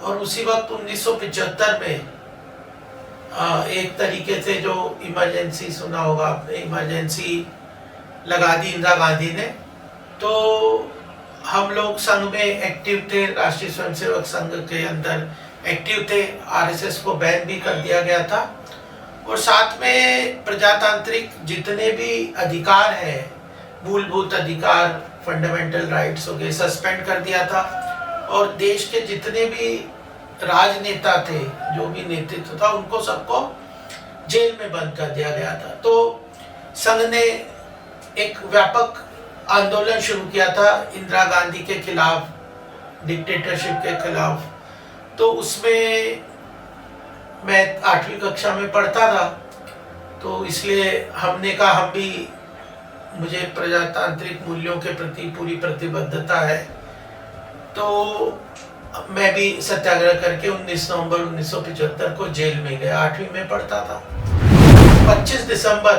और उसी वक्त 1975 में एक तरीके से जो इमरजेंसी सुना होगा आपने, इमरजेंसी लगा दी इंदिरा गांधी ने। तो हम लोग संघ में एक्टिव थे, राष्ट्रीय स्वयंसेवक संघ के अंदर एक्टिव थे। आरएसएस को बैन भी कर दिया गया था और साथ में प्रजातांत्रिक जितने भी अधिकार हैं, मूलभूत अधिकार, फंडामेंटल राइट्स हो गए, सस्पेंड कर दिया था। और देश के जितने भी राजनेता थे, जो भी नेतृत्व था, उनको सबको जेल में बंद कर दिया गया था। तो संघ ने एक व्यापक आंदोलन शुरू किया था इंदिरा गांधी के खिलाफ, डिक्टेटरशिप के खिलाफ। तो उसमें मैं 8वीं कक्षा में पढ़ता था, तो इसलिए हमने कहा हम भी, मुझे प्रजातांत्रिक मूल्यों के प्रति पूरी प्रतिबद्धता है। तो मैं भी सत्याग्रह करके 19 नवंबर 1975 को जेल में गया। 8वीं में पढ़ता था। 25 दिसंबर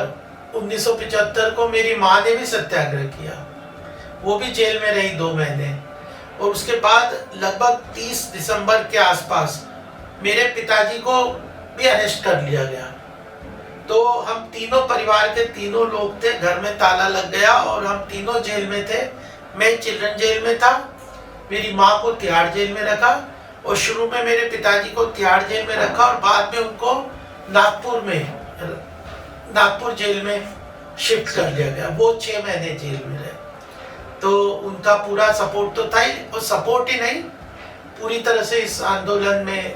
1975 को मेरी माँ ने भी सत्याग्रह किया, वो भी जेल में रही 2 महीने। और उसके बाद लगभग 30 दिसंबर के आसपास मेरे पिताजी को भी अरेस्ट कर लिया गया। तो हम तीनों परिवार के तीनों लोग थे, घर में ताला लग गया और हम तीनों जेल में थे। मैं चिल्ड्रन जेल में था, मेरी माँ को तिहाड़ जेल में रखा और शुरू में मेरे पिताजी को तिहाड़ जेल में रखा और बाद में उनको नागपुर जेल में शिफ्ट कर दिया गया। वो 6 महीने जेल में रहे। तो उनका पूरा सपोर्ट तो था ही, और सपोर्ट ही नहीं, पूरी तरह से इस आंदोलन में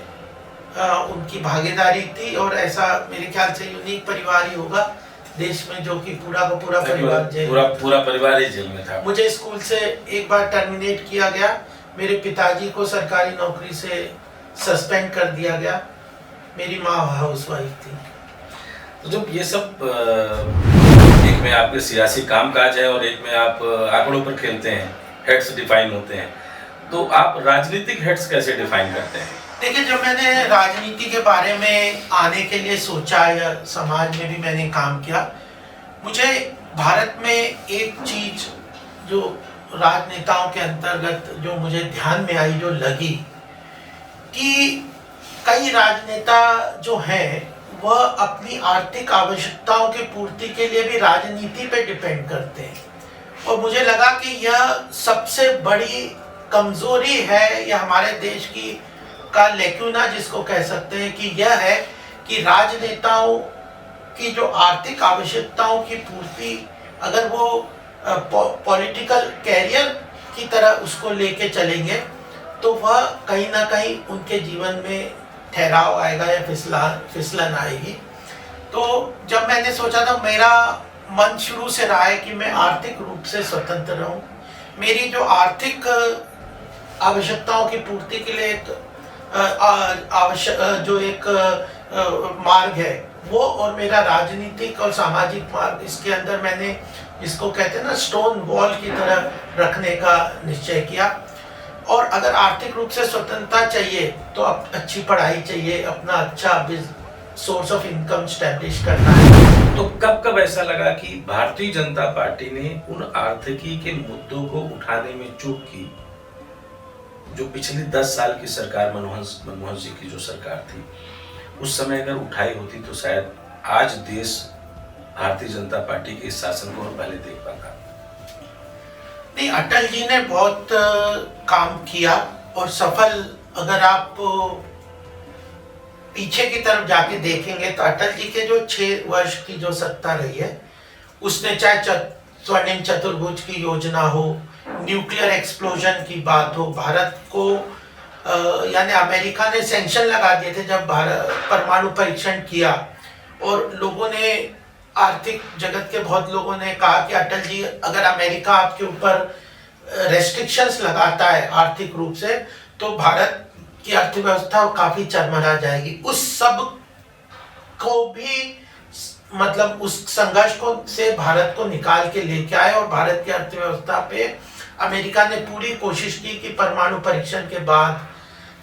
उनकी भागीदारी थी। और ऐसा मेरे ख्याल से यूनिक परिवार ही होगा देश में जो कि पूरा का पूरा परिवार जेल, पूरा परिवार ही जेल में था। मुझे स्कूल से एक बार टर्मिनेट किया गया, मेरे पिताजी को सरकारी नौकरी से सस्पेंड कर दिया गया, मेरी माँ हाउसवाइफ थी। तो जब ये सब एक में आपके सियासी कामकाज है और एक में आप आंकड़ों पर खेलते हैं, हेड्स डिफाइन होते हैं, तो आप राजनीतिक हेड्स कैसे डिफाइन करते हैं? देखिए, जब मैंने राजनीति के बारे में आने के लिए सोचा या समाज में भी मैंने काम किया, मुझे भारत में एक चीज जो राजनेताओं के अंतर्गत जो मुझे ध्यान में आई, जो लगी कि कई राजनेता जो हैं वह अपनी आर्थिक आवश्यकताओं की पूर्ति के लिए भी राजनीति पे डिपेंड करते हैं। और मुझे लगा कि यह सबसे बड़ी कमजोरी है, या हमारे देश की का लेक्यूना जिसको कह सकते हैं, कि यह है कि राजनेताओं की जो आर्थिक आवश्यकताओं की पूर्ति, अगर वो पॉलिटिकल कैरियर की तरह उसको लेके चलेंगे तो वह कहीं ना कहीं उनके जीवन में ठहराव आएगा या फिसलन आएगी। तो जब मैंने सोचा था, मेरा मन शुरू से रहा है कि मैं आर्थिक रूप से स्वतंत्र रहूं, मेरी जो आर्थिक आवश्यकताओं की पूर्ति के लिए एक मार्ग है वो, और मेरा राजनीतिक और सामाजिक मार्ग, इसके अंदर मैंने इसको कहते हैं ना स्टोन वॉल की तरह रखने का निश्चय किया। और अगर आर्थिक रूप से स्वतंत्रता चाहिए तो अच्छी पढ़ाई चाहिए, अपना अच्छा सोर्स ऑफ इनकम स्टैब्लिश करना है। तो कब कब ऐसा लगा कि भारतीय जनता पार्टी ने उन आर्थिकी के मुद्दों को उठाने में चूक की जो पिछले 10 साल की सरकार, मनमोहन जी की जो सरकार थी, उस समय अगर उठाई होती तो शायद आज देश भारतीय जनता पार्टी के इस शासन को और पहले देख पाता। नहीं, अटल जी ने बहुत काम किया और सफल, अगर आप पीछे की तरफ जाके देखेंगे तो अटल जी के जो 6 वर्ष की जो सत्ता रही है, उसने चाहे स्वर्णिम चतुर्भुज की योजना हो, न्यूक्लियर एक्सप्लोजन की बात हो, भारत को यानी अमेरिका ने सैंक्शन लगा दिए थे जब भारत परमाणु परीक्षण किया, और लोगों ने, आर्थिक जगत के बहुत लोगों ने कहा कि अटल जी, अगर अमेरिका आपके ऊपर रेस्ट्रिक्शंस लगाता है आर्थिक रूप से तो भारत की अर्थव्यवस्था काफी चरमरा जाएगी। उस सब को भी, मतलब उस संघर्ष को से भारत को निकाल के लेके आए, और भारत की अर्थव्यवस्था पे अमेरिका ने पूरी कोशिश की कि परमाणु परीक्षण के बाद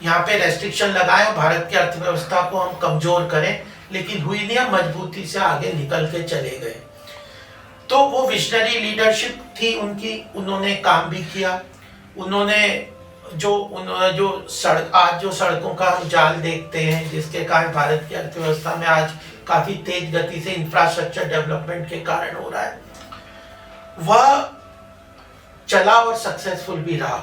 यहाँ पे रेस्ट्रिक्शन लगाए और भारत की अर्थव्यवस्था को हम कमजोर करें, लेकिन हुई नहीं, हम मजबूती से आगे निकल के चले गए। तो वो विजनरी लीडरशिप थी उनकी, उन्होंने काम भी किया, उन्होंने जो सड़क आज जो सड़कों का हम जाल देखते हैं, जिसके कारण भारत की अर्थव्यवस्था में आज काफी तेज गति से इंफ्रास्ट्रक्चर डेवलपमेंट के कारण हो रहा है, वह चला और सक्सेसफुल भी रहा।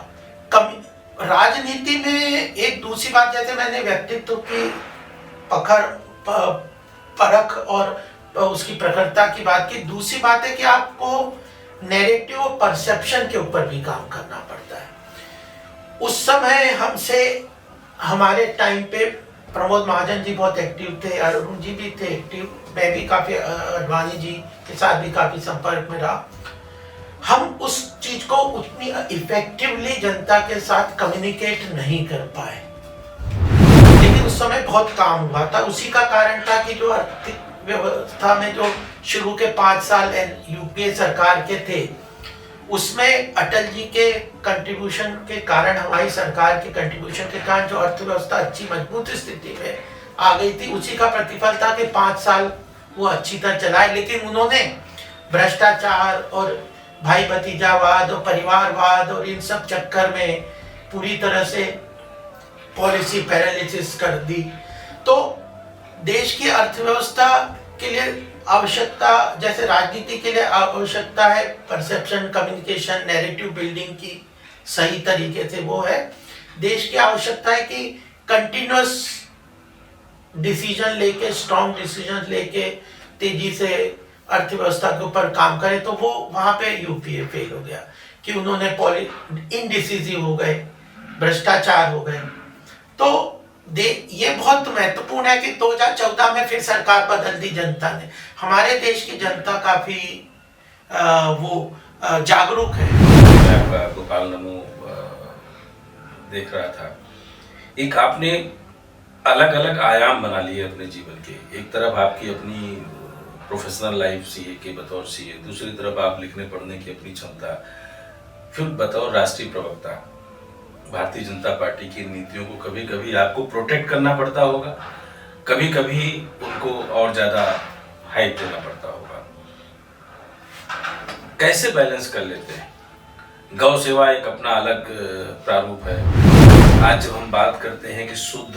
राजनीति में एक दूसरी बात, जैसे मैंने व्यक्तित्व की परख और उसकी प्रखरता की बात की, दूसरी बात है कि आपको नैरेटिव और परसेप्शन के ऊपर भी काम करना पड़ता है। उस समय हमारे टाइम पे प्रमोद महाजन जी बहुत एक्टिव थे, अरुण जी भी थे एक्टिव, मैं भी काफी अडवाणी जी के साथ भी काफी संपर्क में रहा। हम उस चीज को उतनी इफेक्टिवली जनता के साथ कम्युनिकेट नहीं कर पाए, लेकिन उस समय बहुत काम हुआ था। उसी का कारण था कि जो आर्थिक व्यवस्था में जो शुरू के 5 साल यूपीए सरकार के थे, उसमें अटल जी के कंट्रीब्यूशन के कारण, हमारी सरकार के कंट्रीब्यूशन के कारण जो अर्थव्यवस्था अच्छी मजबूत स्थिति में आ गई थी, उसी का प्रतिफल था कि 5 साल वो अच्छी तरह चलाए। लेकिन उन्होंने भ्रष्टाचार और भाई भतीजावाद और परिवारवाद और इन सब चक्कर में पूरी तरह से पॉलिसी पैरालिसिस कर दी। तो देश की अर्थव्यवस्था के लिए आवश्यकता, जैसे राजनीति के लिए आवश्यकता है परसेप्शन, कम्युनिकेशन, नैरेटिव बिल्डिंग की सही तरीके से, वो है देश की आवश्यकता है कि कंटिन्यूअस डिसीजन लेके, स्ट्रॉन्ग डिसीजन लेके तेजी से अर्थव्यवस्था के ऊपर काम करे। तो वो वहां पे यूपीए फेल हो गया कि उन्होंने इनडिसिसिव हो गए, भ्रष्टाचार हो गए। तो ये बहुत महत्वपूर्ण है कि 2014 में फिर सरकार बदल दी जनता ने। हमारे देश की जनता काफी जागरूक है। मैं गोपाल नमो देख रहा था, एक आपने अलग अलग आयाम बना लिए अपने जीवन के। एक तरफ आपकी अपनी प्रोफेशनल लाइफ सीए के बतौर सीए, दूसरी तरफ आप लिखने पढ़ने की अपनी क्षमता, फिर बतौर राष्ट्रीय प्रवक्ता भारतीय जनता पार्टी की नीतियों को कभी कभी आपको प्रोटेक्ट करना पड़ता होगा, कभी कभी उनको और ज्यादा हाइप देना पड़ता होगा। कैसे बैलेंस कर लेते हैं? गौ सेवा एक अपना अलग प्रारूप है। आज जब हम बात करते हैं कि शुद्ध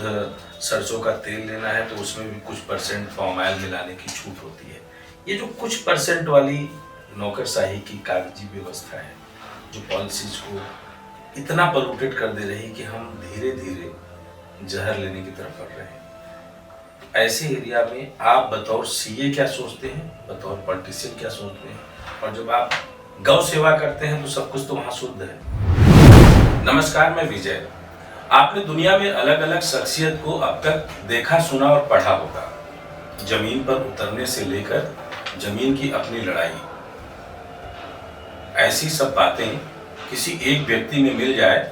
सरसों का तेल लेना है, तो उसमें भी कुछ परसेंट पाम ऑयल मिलाने की छूट होती है। ये जो कुछ परसेंट वाली नौकरशाही की कागजी व्यवस्था है, जो पॉलिसीज को इतना पोल्यूटेड कर दे रही कि हम धीरे धीरे जहर लेने की तरफ बढ़ रहे हैं। ऐसे एरिया में आप बतौर सीए क्या सोचते हैं, बतौर पॉलिटिशियन क्या सोचते हैं, और जब आप गौ सेवा करते हैं तो सब कुछ तो वहां शुद्ध है। नमस्कार, मैं विजय। आपने दुनिया में अलग अलग शख्सियत को अब तक देखा, सुना और पढ़ा होगा। जमीन पर उतरने से लेकर जमीन की अपनी लड़ाई, ऐसी सब बातें किसी एक व्यक्ति में मिल जाए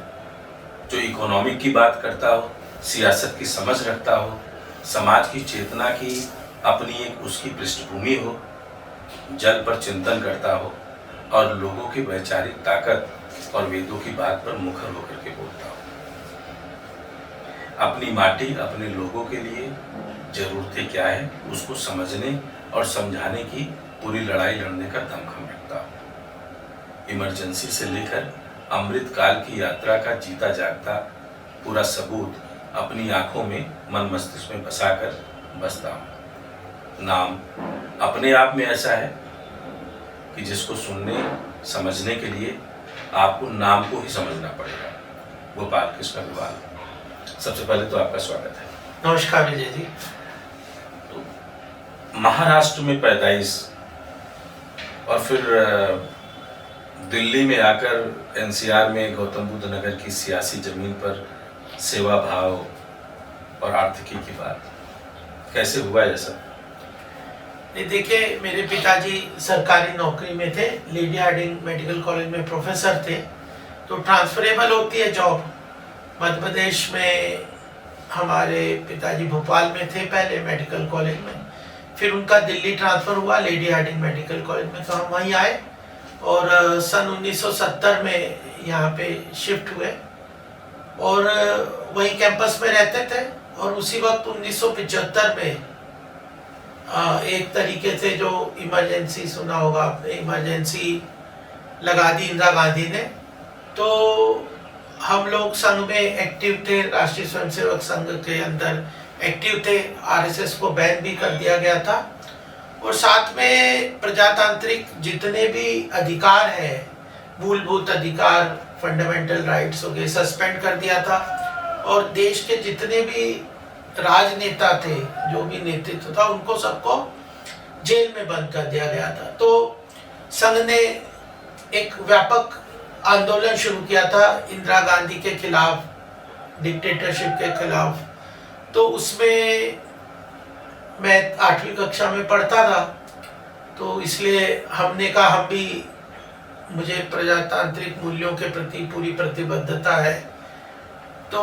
जो इकोनॉमिक की बात करता हो, सियासत की समझ रखता हो, समाज की चेतना की अपनी एक उसकी पृष्ठभूमि हो, जल पर चिंतन करता हो और लोगों की वैचारिक ताकत और वेदों की बात पर मुखर होकर के बोलता हो। अपनी माटी, अपने लोगों के लिए जरूरतें क्या है उसको समझने और समझाने की पूरी लड़ाई लड़ने का दमखम रखता हो। इमरजेंसी से लेकर अमृत काल की यात्रा का जीता जागता पूरा सबूत अपनी आंखों में, मन मस्तिष्क में बसाकर बसता हूँ। नाम अपने आप में ऐसा है कि जिसको सुनने समझने के लिए आपको नाम को ही समझना पड़ेगा। गोपाल कृष्ण अग्रवाल, सबसे पहले तो आपका स्वागत है। नमस्कार विजय जी। तो महाराष्ट्र में पैदाइश और फिर दिल्ली में आकर एनसीआर में गौतम बुद्ध नगर की सियासी जमीन पर सेवा भाव और आर्थिकी की बात, कैसे हुआ ये सब? देखिए, मेरे पिताजी सरकारी नौकरी में थे, लेडी हार्डिंग मेडिकल कॉलेज में प्रोफेसर थे। तो ट्रांसफरेबल होती है जॉब। मध्य प्रदेश में हमारे पिताजी भोपाल में थे पहले मेडिकल कॉलेज में, फिर उनका दिल्ली ट्रांसफ़र हुआ लेडी हार्डिंग मेडिकल कॉलेज में, तो हम वहीं आए और सन 1970 में यहाँ पे शिफ्ट हुए और वहीं कैंपस में रहते थे। और उसी वक्त 1975 में एक तरीके से जो इमरजेंसी सुना होगा, इमरजेंसी लगा दी इंदिरा गांधी ने। तो हम लोग संघ में एक्टिव थे, राष्ट्रीय स्वयंसेवक संघ के अंदर एक्टिव थे। आरएसएस को बैन भी कर दिया गया था और साथ में प्रजातांत्रिक जितने भी अधिकार हैं, मूलभूत अधिकार, फंडामेंटल राइट्स हो गए, सस्पेंड कर दिया था। और देश के जितने भी राजनेता थे, जो भी नेतृत्व था, उनको सबको जेल में बंद कर दिया गया था। तो संघ ने एक व्यापक आंदोलन शुरू किया था इंदिरा गांधी के खिलाफ, डिक्टेटरशिप के खिलाफ। तो उसमें मैं 8वीं कक्षा में पढ़ता था, तो इसलिए हमने कहा हम भी, मुझे प्रजातांत्रिक मूल्यों के प्रति पूरी प्रतिबद्धता है। तो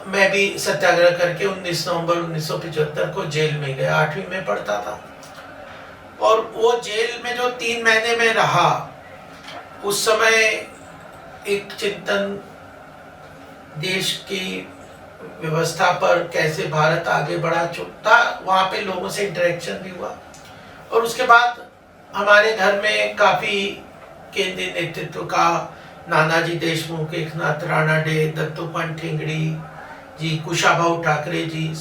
मैं भी सत्याग्रह करके 19 नवंबर 1975 को जेल में गया। 8वीं में पढ़ता था और वो जेल में जो 3 महीने में रहा, उस समय एक चिंतन देश की व्यवस्था पर, कैसे भारत आगे बढ़ा था, वहाँ पे लोगों से इंटरेक्शन भी हुआ। और उसके बाद हमारे घर में काफ़ी केंद्रीय नेतृत्व का, नानाजी देशमुख, एकनाथ राणाडे, दत्तोपंत ठेंगड़ी जी, कुशाभाऊ ठाकरे जी,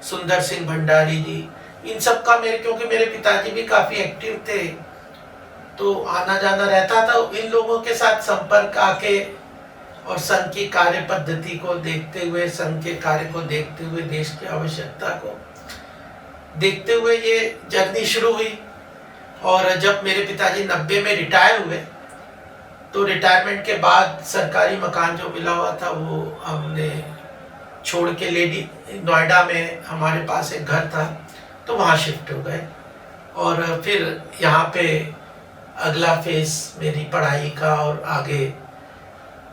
सुंदर सिंह भंडारी जी, इन सब का क्योंकि मेरे पिताजी भी काफ़ी एक्टिव थे, तो आना जाना रहता था। इन लोगों के साथ संपर्क आके और संघ की कार्य पद्धति को देखते हुए, संघ के कार्य को देखते हुए, देश की आवश्यकता को देखते हुए ये जर्नी शुरू हुई। और जब मेरे पिताजी 90 में रिटायर हुए, तो रिटायरमेंट के बाद सरकारी मकान जो मिला हुआ था वो हमने छोड़ के नोएडा में हमारे पास एक घर था, तो वहाँ शिफ्ट हो गए। और फिर यहाँ पे अगला फेस मेरी पढ़ाई का और आगे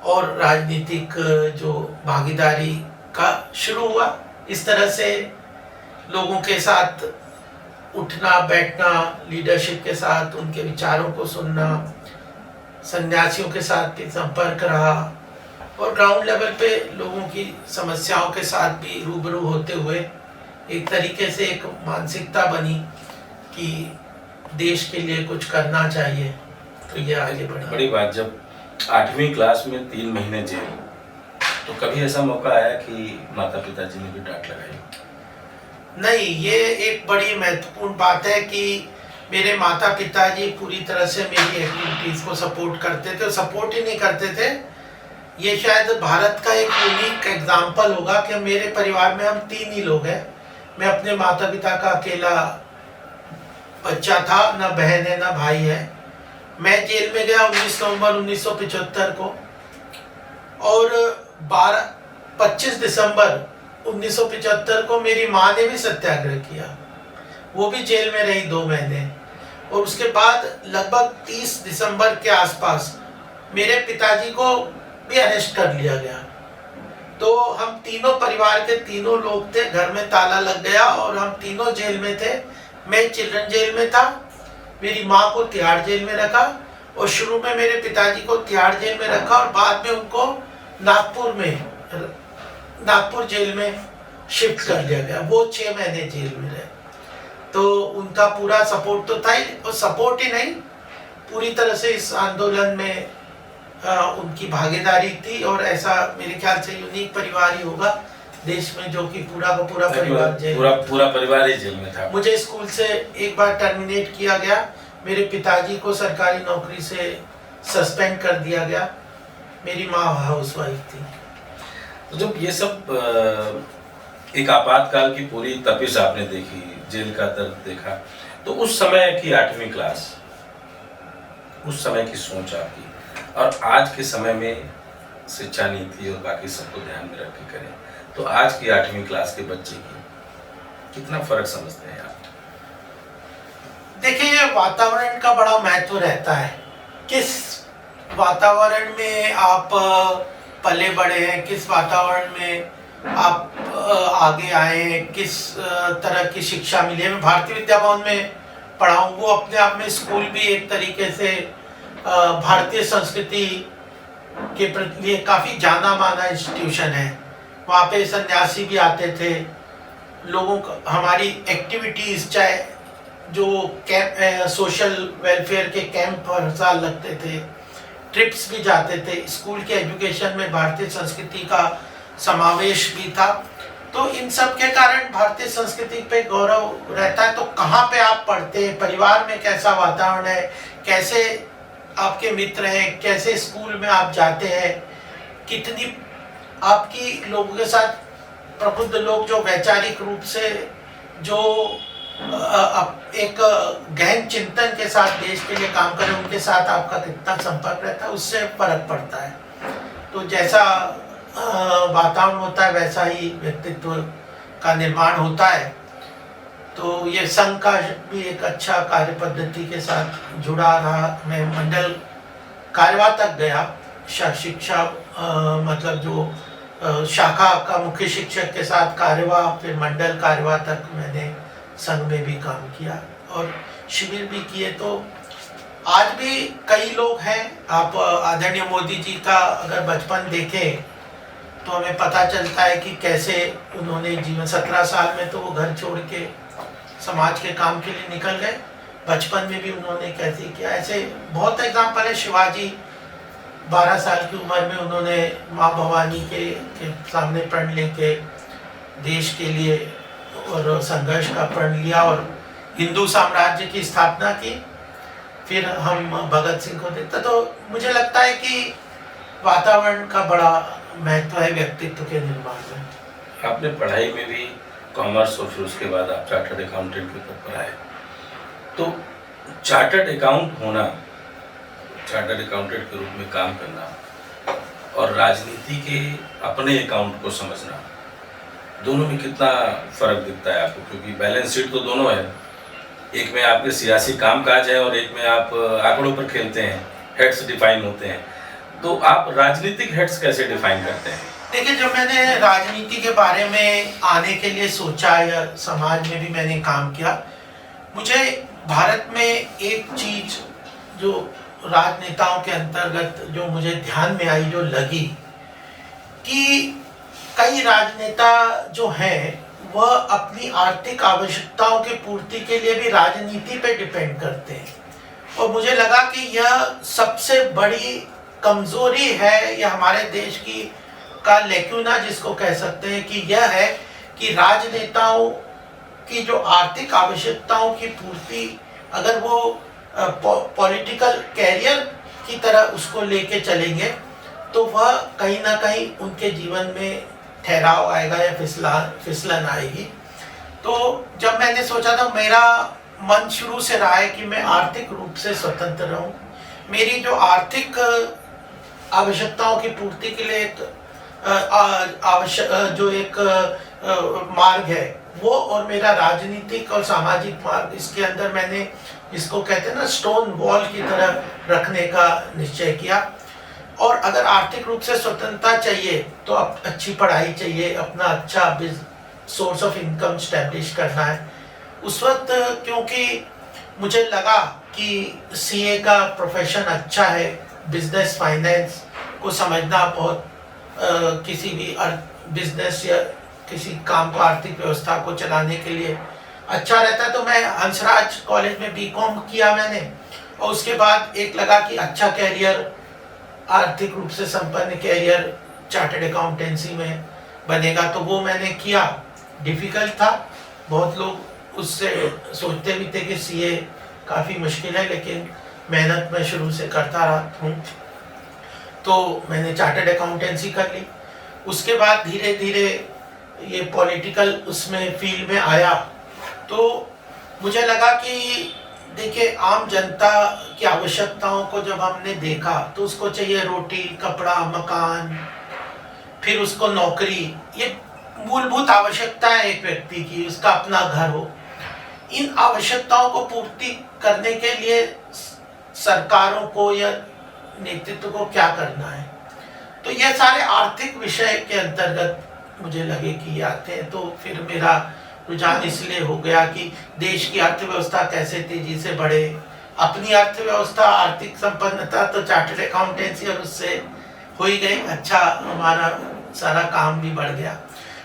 और राजनीतिक जो भागीदारी का शुरू हुआ। इस तरह से लोगों के साथ उठना बैठना, लीडरशिप के साथ उनके विचारों को सुनना, सन्यासियों के साथ भी संपर्क रहा और ग्राउंड लेवल पे लोगों की समस्याओं के साथ भी रूबरू होते हुए एक तरीके से एक मानसिकता बनी कि देश के लिए कुछ करना चाहिए। तो ये आगे बढ़ा। बड़ी बात, जब 8वीं क्लास में 3 महीने जेल, तो कभी ऐसा मौका आया कि माता पिताजी ने भी डांट लगाई? नहीं, ये एक बड़ी महत्वपूर्ण बात है कि मेरे माता पिताजी पूरी तरह से मेरी एक्टिविटीज को सपोर्ट करते थे। सपोर्ट ही नहीं करते थे, ये शायद भारत का एक यूनिक एग्जाम्पल होगा कि मेरे परिवार में हम 3 ही लोग हैं। मैं अपने माता पिता का अकेला बच्चा था, ना बहन है ना भाई है। मैं जेल में गया 19 नवंबर 1975 को और 25 दिसंबर 1975 को मेरी माँ ने भी सत्याग्रह किया, वो भी जेल में रही 2 महीने। और उसके बाद लगभग 30 दिसंबर के आसपास मेरे पिताजी को भी अरेस्ट कर लिया गया। तो हम तीनों परिवार के तीनों लोग थे, घर में ताला लग गया और हम तीनों जेल में थे। मैं चिल्ड्रन जेल में था, मेरी माँ को तिहाड़ जेल में रखा और शुरू में मेरे पिताजी को तिहाड़ जेल में रखा और बाद में उनको नागपुर जेल में शिफ्ट कर दिया गया। वो 6 महीने जेल में रहे। तो उनका पूरा सपोर्ट तो था ही, और सपोर्ट ही नहीं, पूरी तरह से इस आंदोलन में उनकी भागीदारी थी। और ऐसा मेरे ख्याल से यूनिक परिवार ही होगा देश में जो कि पूरा का पूरा परिवार जेल, पूरा परिवार ही जेल में था। मुझे स्कूल से एक बार टर्मिनेट किया गया, मेरे पिताजी को सरकारी नौकरी से सस्पेंड कर दिया गया, मेरी माँ हाउसवाइफ थी। तो जब ये सब एक आपातकाल की पूरी तपिश आपने देखी, जेल का दर्द देखा, तो उस समय की 8वीं क्लास, उस समय की सोच आपकी और आज के समय में शिक्षा नीति और बाकी सबको ध्यान में रख के करें, तो आज की 8वीं क्लास के बच्चे की कितना फर्क समझते हैं आप? देखिए, वातावरण का बड़ा महत्व रहता है। किस वातावरण में आप पले बड़े हैं, किस वातावरण में आप आगे आए हैं, किस तरह की शिक्षा मिली है। मैं भारतीय विद्या भवन में पढ़ा हूँ, वो अपने आप में स्कूल भी एक तरीके से भारतीय संस्कृति के लिए काफ़ी जाना माना इंस्टीट्यूशन है। वहाँ पे सन्यासी भी आते थे, लोगों को हमारी एक्टिविटीज़, चाहे जो कैंप, सोशल वेलफेयर के कैंप हर साल लगते थे, ट्रिप्स भी जाते थे, स्कूल के एजुकेशन में भारतीय संस्कृति का समावेश भी था। तो इन सब के कारण भारतीय संस्कृति पे गौरव रहता है। तो कहाँ पे आप पढ़ते हैं, परिवार में कैसा वातावरण है, कैसे आपके मित्र हैं, कैसे स्कूल में आप जाते हैं, कितनी आपकी लोगों के साथ प्रबुद्ध लोग जो वैचारिक रूप से जो एक गहन चिंतन के साथ देश के लिए काम करें, उनके साथ आपका कितना संपर्क रहता है, उससे फर्क पड़ता है। तो जैसा वातावरण होता है वैसा ही व्यक्तित्व का निर्माण होता है। तो ये संघ का भी एक अच्छा कार्य पद्धति के साथ जुड़ा रहा। मैं मंडल कार्यवाह तक गया, शिक्षा मतलब जो शाखा का मुख्य शिक्षक के साथ कार्यवाह, फिर मंडल कार्यवाह तक मैंने संघ में भी काम किया और शिविर भी किए। तो आज भी कई लोग हैं, आप आदरणीय मोदी जी का अगर बचपन देखें तो हमें पता चलता है कि कैसे उन्होंने जीवन 17 साल में तो वो घर छोड़ के समाज के काम के लिए निकल गए, बचपन में भी उन्होंने कैसे किया। ऐसे बहुत एग्जाम्पल है। शिवाजी 12 साल की उम्र में उन्होंने माँ भवानी के सामने प्रण लेके देश के लिए और संघर्ष का प्रण लिया और हिंदू साम्राज्य की स्थापना की। फिर हम भगत सिंह को देखते, तो मुझे लगता है कि वातावरण का बड़ा महत्व है व्यक्तित्व के निर्माण में। आपने पढ़ाई में भी कॉमर्स और फिर उसके बाद आप चार्टर्ड अकाउंटेंट के पद पर आए। तो चार्टर्ड अकाउंट होना, चार्टर्ड अकाउंटेंट के रूप में काम करना और राजनीति के अपने अकाउंट को समझना, दोनों में कितना फर्क दिखता है आपको? क्योंकि बैलेंस शीट तो दोनों है, एक में आपके सियासी कामकाज है और एक में आप आंकड़ों पर खेलते हैं, हेड्स डिफाइन होते हैं। तो आप राजनीतिक हेड्स कैसे डिफाइन करते हैं? देखिए, जब मैंने राजनीति के बारे में आने के लिए सोचा या समाज में भी मैंने काम किया, मुझे भारत में एक चीज जो राजनेताओं के अंतर्गत जो मुझे ध्यान में आई, जो लगी कि कई राजनेता जो हैं वह अपनी आर्थिक आवश्यकताओं की पूर्ति के लिए भी राजनीति पे डिपेंड करते हैं। और मुझे लगा कि यह सबसे बड़ी कमजोरी है, यह हमारे देश की का लेक्यूना जिसको कह सकते हैं, कि यह है कि राजनेताओं की जो आर्थिक आवश्यकताओं की पूर्ति अगर वो पॉलिटिकल कैरियर की तरह उसको लेके चलेंगे तो वह कहीं ना कहीं उनके जीवन में ठहराव आएगा या फिसलन आएगी। तो जब मैंने सोचा था, मेरा मन शुरू से रहा है कि मैं आर्थिक रूप से स्वतंत्र रहूं, मेरी जो आर्थिक आवश्यकताओं की पूर्ति के लिए एक मार्ग है वो, और मेरा राजनीतिक और सामाजिक मार्ग, इसके अंदर मैंने इसको कहते हैं ना स्टोन वॉल की तरह रखने का निश्चय किया। और अगर आर्थिक रूप से स्वतंत्रता चाहिए तो अच्छी पढ़ाई चाहिए, अपना अच्छा सोर्स ऑफ इनकम स्टैब्लिश करना है। उस वक्त क्योंकि मुझे लगा कि सीए का प्रोफेशन अच्छा है, बिजनेस फाइनेंस को समझना बहुत किसी भी बिजनेस या किसी काम को, आर्थिक व्यवस्था को चलाने के लिए अच्छा रहता है। तो मैं हंसराज कॉलेज में बीकॉम किया मैंने, और उसके बाद एक लगा कि अच्छा कैरियर, आर्थिक रूप से संपन्न कैरियर चार्टर्ड अकाउंटेंसी में बनेगा, तो वो मैंने किया। डिफिकल्ट था, बहुत लोग उससे सोचते भी थे कि सीए काफ़ी मुश्किल है, लेकिन मेहनत मैं शुरू से करता रहा हूँ, तो मैंने चार्टर्ड अकाउंटेंसी कर ली। उसके बाद धीरे धीरे ये पॉलिटिकल उसमें फील्ड में आया, तो मुझे लगा कि देखिए, आम जनता की आवश्यकताओं को जब हमने देखा तो उसको चाहिए रोटी, कपड़ा, मकान, फिर उसको नौकरी, ये मूलभूत आवश्यकता है एक व्यक्ति की, उसका अपना घर हो। इन आवश्यकताओं को पूर्ति करने के लिए सरकारों को या नेतृत्व को क्या करना है, तो ये सारे आर्थिक विषय के अंतर्गत मुझे लगे कि ये आते हैं। तो फिर मेरा रुझान इसलिए हो गया कि देश की अर्थव्यवस्था कैसे तेजी से बढ़े, अपनी अर्थव्यवस्था, आर्थिक संपन्नता तो चार्टर्ड अकाउंटेंसी और उससे हो ही गई, अच्छा हमारा सारा काम भी बढ़ गया।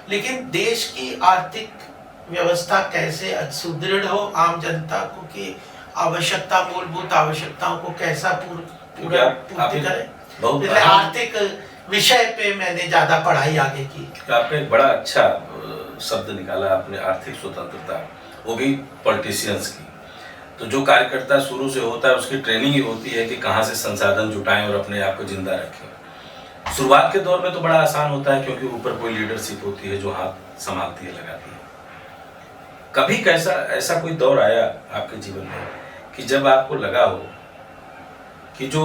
लेकिन देश की आर्थिक व्यवस्था कैसे सुदृढ़ हो, आम जनता को की आवश्यकता, मूलभूत आवश्यकताओं को कैसा क्योंकि आप पूर्ति करें। बहुत इसलिए आर्थिक विषय पे मैंने ज्यादा पढ़ाई आगे की। आपने एक बड़ा अच्छा शब्द निकाला आपने, आर्थिक स्वतंत्रता, वो भी पॉलिटिशियंस की। तो जो कार्यकर्ता शुरू से होता है उसकी ट्रेनिंग ही होती है कि कहाँ से संसाधन जुटाएं और अपने आप को जिंदा रखें। शुरुआत के दौर में तो बड़ा आसान होता है क्योंकि ऊपर कोई लीडरशिप होती है जो हाथ संभालती है, लगाती है। कभी कैसा ऐसा कोई दौर आया आपके जीवन में कि जब आपको लगा हो कि जो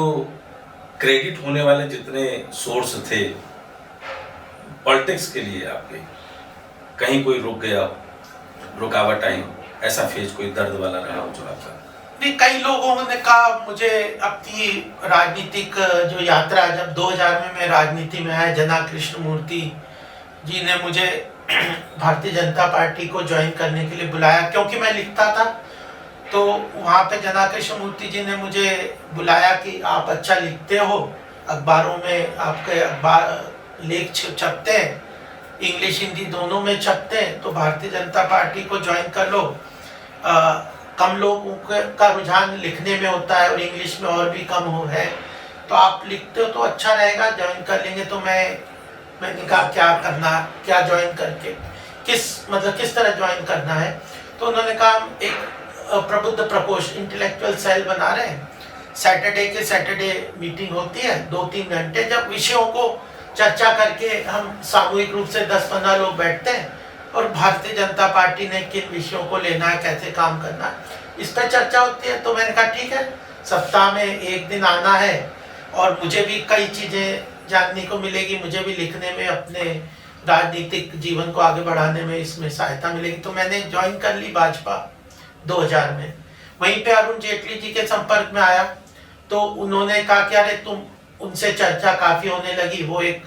क्रेडिट होने वाले जितने सोर्स थे पॉलिटिक्स के लिए आपके, कहीं कोई रुक गया हो, रुकावट आई हो, ऐसा फेज कोई दर्द वाला रहा हो जो आपका? नहीं, कई लोगों ने कहा मुझे अपनी राजनीतिक जो यात्रा, जब 2000 में मैं राजनीति में आया, जना कृष्णमूर्ति जी ने मुझे भारतीय जनता पार्टी को ज्वाइन करने के लिए बुलाया क्योंकि मैं लिखता था। तो वहाँ पे जना कृष्णमूर्ति जी ने मुझे बुलाया कि आप अच्छा लिखते हो, अखबारों में आपके अखबार लेख छपते हैं, इंग्लिश हिंदी दोनों में छपते हैं, तो भारतीय जनता पार्टी को ज्वाइन कर लो। कम लोगों का रुझान लिखने में होता है और इंग्लिश में और भी कम है, तो आप लिखते हो तो अच्छा रहेगा, ज्वाइन कर लेंगे। तो मैंने कहा क्या करना, क्या ज्वाइन करके किस तरह ज्वाइन करना है। तो उन्होंने कहा हम एक प्रबुद्ध प्रकोष्ठ इंटेलेक्चुअल सेल बना रहे हैं, सैटरडे मीटिंग होती है 2-3 घंटे, जब विषयों को चर्चा करके हम सामूहिक रूप से 10-15 लोग बैठते हैं और भारतीय जनता पार्टी ने किन विषयों को लेना है, कैसे काम करना है, इस पर चर्चा होती है। तो मैंने कहा ठीक है, सप्ताह में एक दिन आना है और मुझे भी कई चीज़ें जानने को मिलेगी, मुझे भी लिखने में, अपने राजनीतिक जीवन को आगे बढ़ाने में इसमें सहायता मिलेगी। तो मैंने ज्वाइन कर ली भाजपा 2000 में। वहीं पे अरुण जेटली जी के संपर्क में आया तो उन्होंने कहा कि अरे तुम, उनसे चर्चा काफ़ी होने लगी, वो एक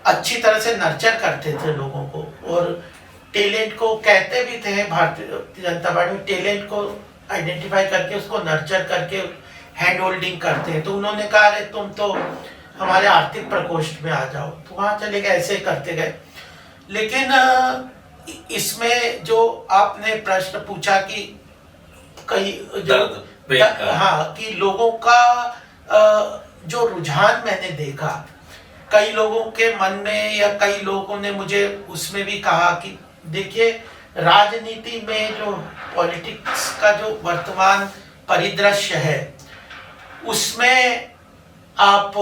अच्छी तरह से नर्चर करते थे लोगों को और टैलेंट को कहते भी थे, भारतीय जनता पार्टी में टैलेंट को आइडेंटिफाई करके उसको नर्चर करके हैंड होल्डिंग करते हैं। तो उन्होंने कहा अरे तुम तो हमारे आर्थिक प्रकोष्ठ में आ जाओ, तो वहाँ चले गए, ऐसे करते गए। लेकिन इसमें जो आपने प्रश्न पूछा कि कई जो हाँ, कि लोगों का जो रुझान मैंने देखा, कई लोगों के मन में या कई लोगों ने मुझे उसमें भी कहा कि देखिए राजनीति में जो पॉलिटिक्स का जो वर्तमान परिदृश्य है उसमें आप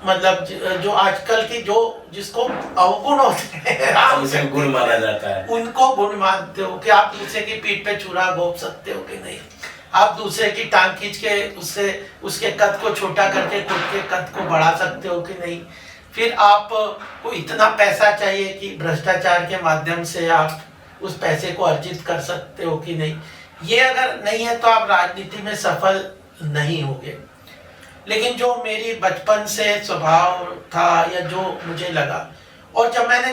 मतलब जो आजकल की जो जिसको अवगुण होते हैं गुण माना जाता है, उनको गुण मानते हो कि आप दूसरे की पीठ पे छुरा घोंप सकते हो कि नहीं, आप दूसरे की टांग खींच के उससे उसके कद को छोटा करके खुद के कद को बढ़ा सकते हो कि नहीं, फिर आपको इतना पैसा चाहिए कि भ्रष्टाचार के माध्यम से आप उस पैसे को अर्जित कर सकते हो कि नहीं। ये अगर नहीं है तो आप राजनीति में सफल नहीं होगे। लेकिन जो मेरी बचपन से स्वभाव था या जो मुझे लगा, और जब मैंने,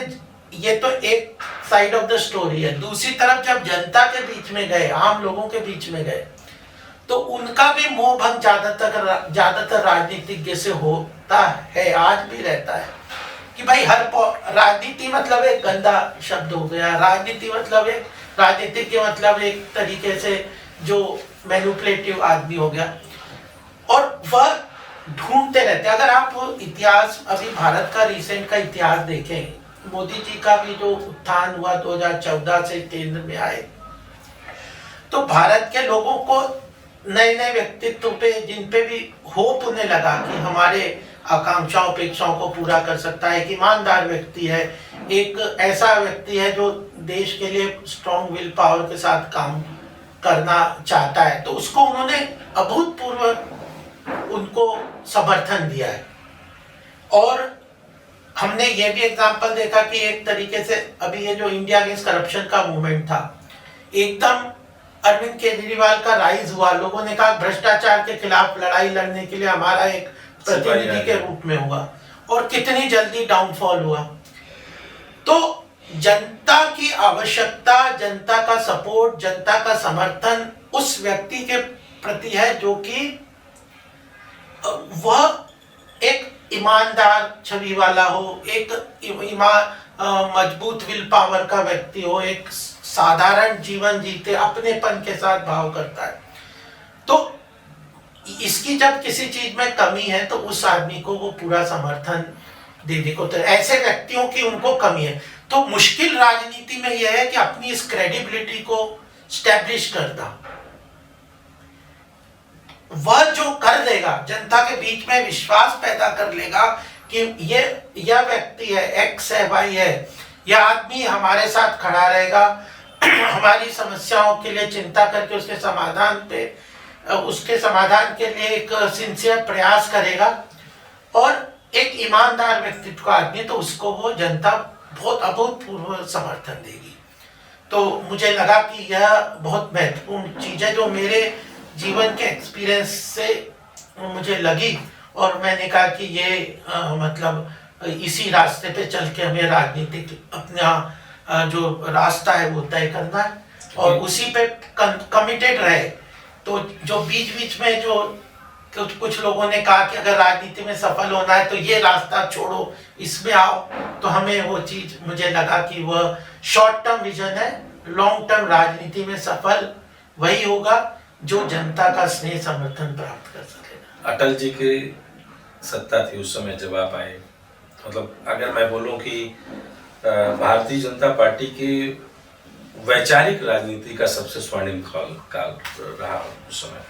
ये तो एक साइड ऑफ द स्टोरी है, दूसरी तरफ जब जनता के बीच में गए, आम लोगों के बीच में गए, तो उनका भी मोह भंग ज्यादातर राजनीतिज्ञ से होता है, आज भी रहता है कि भाई हर राजनीति मतलब एक गंदा शब्द हो गया, राजनीति मतलब एक राजनीतिज्ञ मतलब एक तरीके से जो मैनिपुलेटिव आदमी हो गया, और वह ढूंढते रहते। अगर आप इतिहास, अभी भारत का रिसेंट का इतिहास देखें, मोदी जी का भी जो उत्थान हुआ 2014 से केंद्र में आए, तो भारत के लोगों को नए नए व्यक्तित्व पे, जिन पे भी होप उन्हें लगा कि हमारे आकांक्षाओं अपेक्षाओं को पूरा कर सकता है, एक ईमानदार व्यक्ति है, एक ऐसा व्यक्ति है जो देश के लिए स्ट्रॉन्ग विल पावर के साथ काम करना चाहता है, तो उसको उन्होंने अभूतपूर्व उनको समर्थन दिया है। और हमने ये भी एग्जाम्पल देखा कि एक तरीके से अभी ये जो इंडिया अगेंस्ट करप्शन का मूवमेंट था, एकदम अरविंद केजरीवाल का राइज हुआ, लोगों ने कहा भ्रष्टाचार के खिलाफ लड़ाई लड़ने के लिए हमारा एक प्रतिनिधि के रूप में हुआ, और कितनी जल्दी डाउनफॉल हुआ। तो जनता की आवश्यकता, जनता का सपोर्ट, जनता का समर्थन उस व्यक्ति के प्रति है जो कि वह एक ईमानदार छवि वाला हो, एक मजबूत विल पावर का व्यक्ति हो, एक साधारण जीवन जीते अपनेपन के साथ भाव करता है। तो इसकी जब किसी चीज में कमी है तो उस आदमी को वो पूरा समर्थन देने को, तो ऐसे व्यक्तियों की उनको कमी है। तो मुश्किल राजनीति में यह है कि अपनी इस क्रेडिबिलिटी को स्टैब्लिश करना। वह जो कर देगा, जनता के बीच में विश्वास पैदा कर लेगा कि ये यह व्यक्ति है, एक्स है, वाई है, यह आदमी हमारे साथ खड़ा रहेगा, हमारी समस्याओं के लिए चिंता करके उसके समाधान के लिए एक सिंसियर प्रयास करेगा और एक ईमानदार व्यक्तित्व का आदमी, तो उसको वो जनता बहुत अभूतपूर्व समर्थन देगी। तो मुझे लगा कि यह बहुत महत्वपूर्ण चीज है जो मेरे जीवन के एक्सपीरियंस से मुझे लगी, और मैंने कहा कि ये मतलब इसी रास्ते पे चल के हमें राजनीतिक अपना जो रास्ता है वो तय करना है और उसी पे कमिटेड रहे। तो जो बीच बीच में जो कुछ लोगों ने कहा कि अगर राजनीति में सफल होना है तो ये रास्ता छोड़ो, इसमें आओ, तो हमें वो चीज, मुझे लगा कि वह शॉर्ट टर्म विजन है। लॉन्ग टर्म राजनीति में सफल वही होगा जो जनता का स्नेह समर्थन प्राप्त कर सकेगा। अटल जी की सत्ता थी उस समय जब आप आए, मतलब अगर मैं बोलूं कि भारतीय जनता पार्टी की वैचारिक राजनीति का सबसे स्वर्णिम काल रहा उस समय।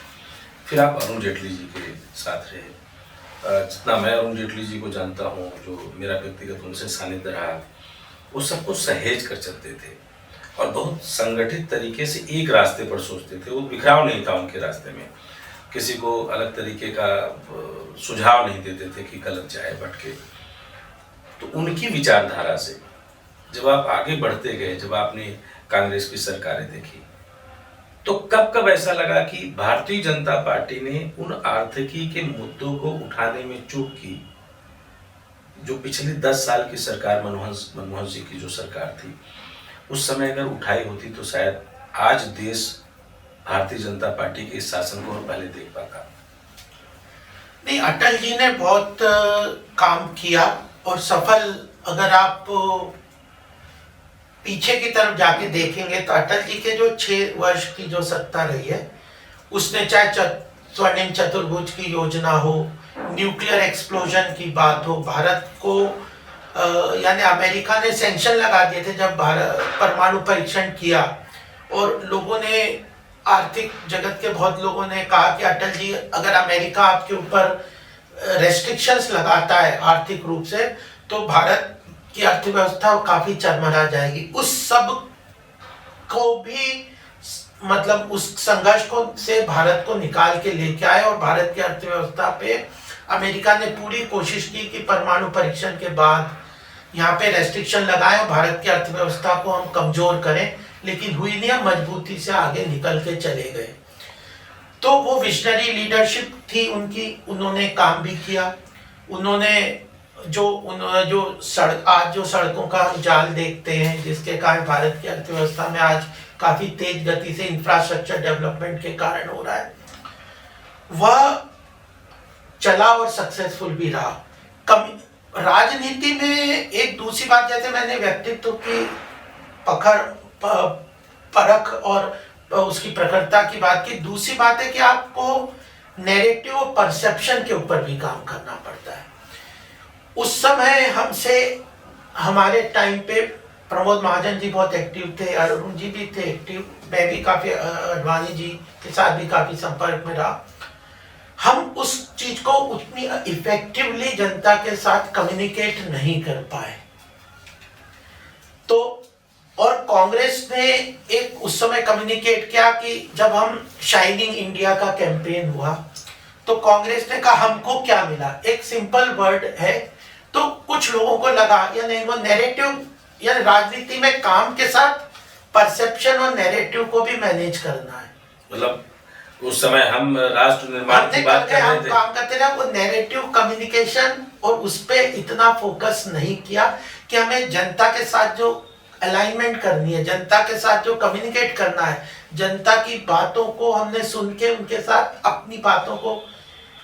फिर आप अरुण जेटली जी के साथ रहे। जितना मैं अरुण जेटली जी को जानता हूँ, जो मेरा व्यक्तिगत उनसे सानिध्य रहा, वो सबको सहेज कर चलते थे और बहुत संगठित तरीके से एक रास्ते पर सोचते थे। वो बिखराव नहीं था उनके रास्ते में, किसी को अलग तरीके का सुझाव नहीं देते थे कि गलत जाए भटके। तो उनकी विचारधारा से जब आप आगे बढ़ते गए, जब आपने कांग्रेस की सरकारें देखी, तो कब कब ऐसा लगा कि भारतीय जनता पार्टी ने उन आर्थिकी के मुद्दों को उठाने में चूक की जो पिछली 10 साल की सरकार, मनमोहन सिंह की जो सरकार थी, उस समय अगर उठाई होती तो शायद आज देश भारतीय जनता पार्टी के इस शासन को और पहले देख पाता। नहीं, अटल जी ने बहुत काम किया और सफल, अगर आप पीछे की तरफ जाके देखेंगे तो अटल जी के जो 6 वर्ष की जो सत्ता रही है, उसने चाहे स्वर्णिम चतुर्भुज की योजना हो, न्यूक्लियर एक्सप्लोजन की बात हो, भारत को यानी अमेरिका ने सैंक्शन लगा दिए थे जब भारत परमाणु परीक्षण किया, और लोगों ने, आर्थिक जगत के बहुत लोगों ने कहा कि अटल जी, अगर अमेरिका आपके ऊपर रेस्ट्रिक्शंस लगाता है आर्थिक रूप से, तो भारत की अर्थव्यवस्था काफी चरमरा जाएगी। उस सब को भी, मतलब उस संघर्ष को से भारत को निकाल के लेके आए और भारत की अर्थव्यवस्था पे अमेरिका ने पूरी कोशिश की कि परमाणु परीक्षण के बाद यहाँ पे रेस्ट्रिक्शन लगाए और भारत की अर्थव्यवस्था को हम कमजोर करें, लेकिन हुई नहीं, हम मजबूती से आगे निकल के चले गए। तो वो विजनरी लीडरशिप थी उनकी, उन्होंने काम भी किया। उन्होंने जो आज जो सड़कों का जाल देखते हैं, जिसके कारण भारत की अर्थव्यवस्था में आज काफी तेज गति से इंफ्रास्ट्रक्चर डेवलपमेंट के कारण हो रहा है, वह चला और सक्सेसफुल भी रहा। राजनीति में एक दूसरी बात, जैसे मैंने व्यक्तित्व की परख और उसकी प्रखरता की बात की, दूसरी बात है कि आपको नैरेटिव और परसेप्शन के ऊपर भी काम करना पड़ता है। उस समय हमसे, हमारे टाइम पे प्रमोद महाजन जी बहुत एक्टिव थे, अरुण जी भी थे एक्टिव, मैं भी काफी अडवाणी जी के साथ भी काफी संपर्क में रहा। हम उस चीज को उतनी इफेक्टिवली जनता के साथ कम्युनिकेट नहीं कर पाए। तो और कांग्रेस ने एक उस समय कम्युनिकेट किया कि जब हम शाइनिंग इंडिया का कैंपेन हुआ तो कांग्रेस ने कहा हमको क्या मिला, एक सिंपल वर्ड है। तो कुछ लोगों को लगा, यानी वो नैरेटिव, यानी राजनीति में काम के साथ परसेप्शन और नैरेटिव को भी मैनेज करना है। मतलब उस समय हम राष्ट्र निर्माण की बात कर रहे थे, काम करते रहे, वो नैरेटिव कम्युनिकेशन और उस पे इतना फोकस नहीं किया कि हमें जनता के साथ जो अलाइनमेंट करनी है, जनता के साथ जो कम्युनिकेट करना है, जनता की बातों को हमने सुन के उनके साथ अपनी बातों को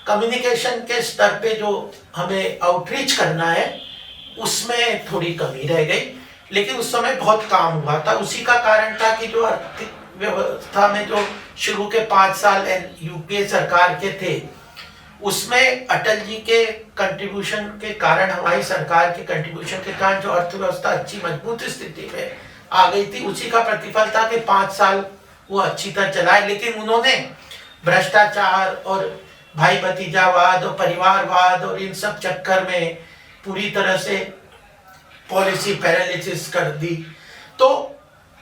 कम्युनिकेशन के स्तर पे जो हमें आउटरीच करना है, उसमें थोड़ी कमी रह गई। लेकिन उस समय बहुत काम हुआ था। उसी का कारण था कि जो व्यवस्था में जो शुरू के 5 साल यूपीए सरकार के थे, उसमें अटल जी के कंट्रीब्यूशन के कारण, हमारी सरकार के कंट्रीब्यूशन के कारण जो अर्थव्यवस्था अच्छी मजबूत स्थिति में आ गई थी, उसी का प्रतिफल था कि 5 साल वो अच्छी तरह चलाए। लेकिन उन्होंने भ्रष्टाचार और भाई भतीजावाद और परिवारवाद और इन सब चक्कर में पूरी तरह से पॉलिसी पैरालिसिस कर दी। तो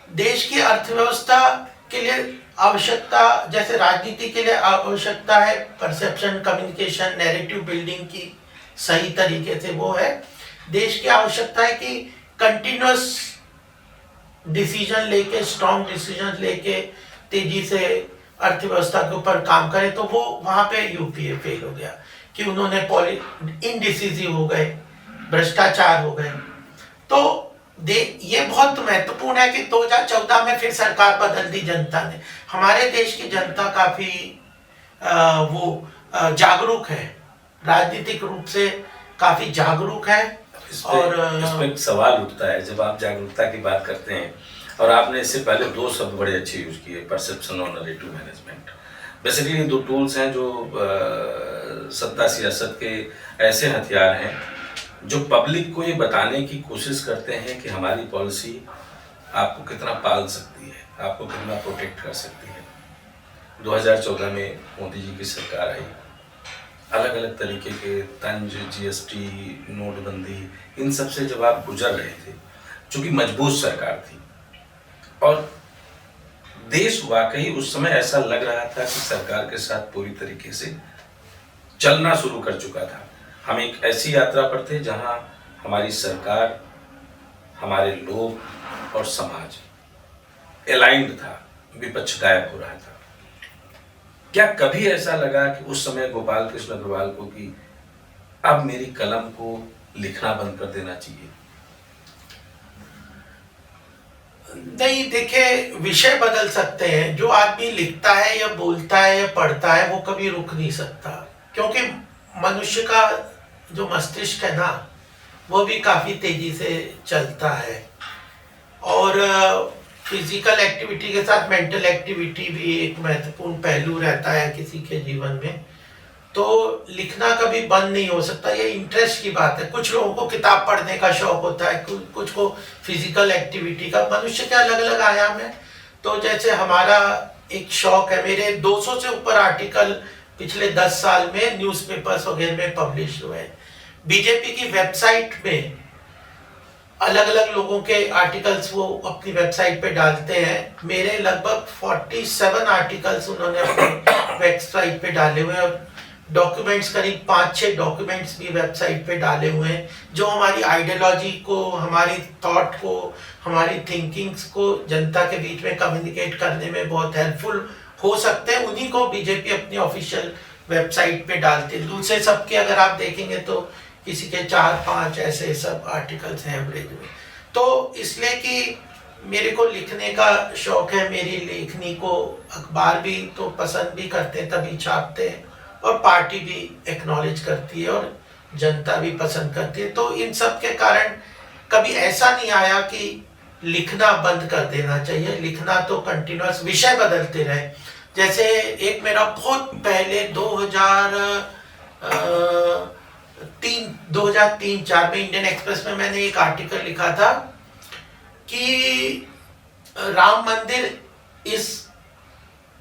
देश की अर्थव्यवस्था के लिए आवश्यकता, जैसे राजनीति के लिए आवश्यकता है परसेप्शन, कम्युनिकेशन, नैरेटिव बिल्डिंग की सही तरीके से, वो है देश की आवश्यकता है कि कंटिन्यूअस डिसीजन लेके, स्ट्रॉन्ग डिसीजन लेके तेजी से अर्थव्यवस्था के ऊपर काम करे। तो वो वहां पे यूपीए फेल हो गया कि उन्होंने इनडिसिसिव हो गए, भ्रष्टाचार हो गए। तो ये बहुत महत्वपूर्ण है कि 2014 में फिर सरकार बदल दी जनता ने। हमारे देश की जनता काफी जागरूक है, राजनीतिक रूप से काफी जागरूक है। इसमें एक सवाल उठता है, जब आप जागरूकता की बात करते हैं, और आपने इससे पहले 2 शब्द बड़े अच्छे यूज किए, परसेप्शन और नैरेटिव मैनेजमेंट। बेसिकली ये 2 टूल्स हैं जो सत्ता सियासत के ऐसे हथियार हैं जो पब्लिक को ये बताने की कोशिश करते हैं कि हमारी पॉलिसी आपको कितना पाल सकती है, आपको कितना प्रोटेक्ट कर सकती है। 2014 में मोदी जी की सरकार आई, अलग अलग तरीके के तंज, जीएसटी, नोटबंदी, इन सब से जब आप गुजर रहे थे, चूंकि मजबूत सरकार थी और देश वाकई उस समय ऐसा लग रहा था कि सरकार के साथ पूरी तरीके से चलना शुरू कर चुका था। हम एक ऐसी यात्रा पर थे जहां हमारी सरकार, हमारे लोग और समाज अलाइंड था, विपक्ष गायब हो रहा था। क्या कभी ऐसा लगा कि उस समय गोपाल कृष्ण अग्रवाल को कि अब मेरी कलम को लिखना बंद कर देना चाहिए? नहीं, देखिए, विषय बदल सकते हैं। जो आदमी लिखता है या बोलता है या पढ़ता है वो कभी रुक नहीं सकता, क्योंकि मनुष्य का जो मस्तिष्क है ना, वो भी काफी तेजी से चलता है। और फिजिकल एक्टिविटी के साथ मेंटल एक्टिविटी भी एक महत्वपूर्ण पहलू रहता है किसी के जीवन में। तो लिखना कभी बंद नहीं हो सकता, ये इंटरेस्ट की बात है। कुछ लोगों को किताब पढ़ने का शौक होता है, कुछ को फिजिकल एक्टिविटी का। मनुष्य के अलग अलग आयाम है। तो जैसे हमारा एक शौक है, मेरे 200 से ऊपर आर्टिकल पिछले 10 साल में न्यूज़पेपर्स वगैरह में पब्लिश हुए हैं। बीजेपी की वेबसाइट में अलग अलग लोगों के आर्टिकल्स वो अपनी वेबसाइट पे डालते हैं। मेरे लगभग 47 आर्टिकल्स उन्होंने अपनी वेबसाइट पे डाले हुए हैं। डॉक्यूमेंट्स, करीब 5-6 डॉक्यूमेंट्स भी वेबसाइट पे डाले हुए हैं, जो हमारी आइडियोलॉजी को, हमारी थॉट को, हमारी थिंकिंग्स को जनता के बीच में कम्युनिकेट करने में बहुत हेल्पफुल हो सकते हैं। उन्हीं को बीजेपी अपनी ऑफिशियल वेबसाइट पे डालती है। दूसरे सबके अगर आप देखेंगे तो किसी के 4-5 ऐसे सब आर्टिकल्स हैं एवरेज में। तो इसलिए कि मेरे को लिखने का शौक है, मेरी लेखनी को अखबार भी तो पसंद भी करते हैं, तभी छापते हैं, और पार्टी भी एक्नॉलेज करती है और जनता भी पसंद करती है। तो इन सब के कारण कभी ऐसा नहीं आया कि लिखना बंद कर देना चाहिए। लिखना तो कंटिन्यूअस, विषय बदलते रहे। जैसे एक मेरा बहुत पहले 2003-4 में इंडियन एक्सप्रेस में मैंने एक आर्टिकल लिखा था कि राम मंदिर इज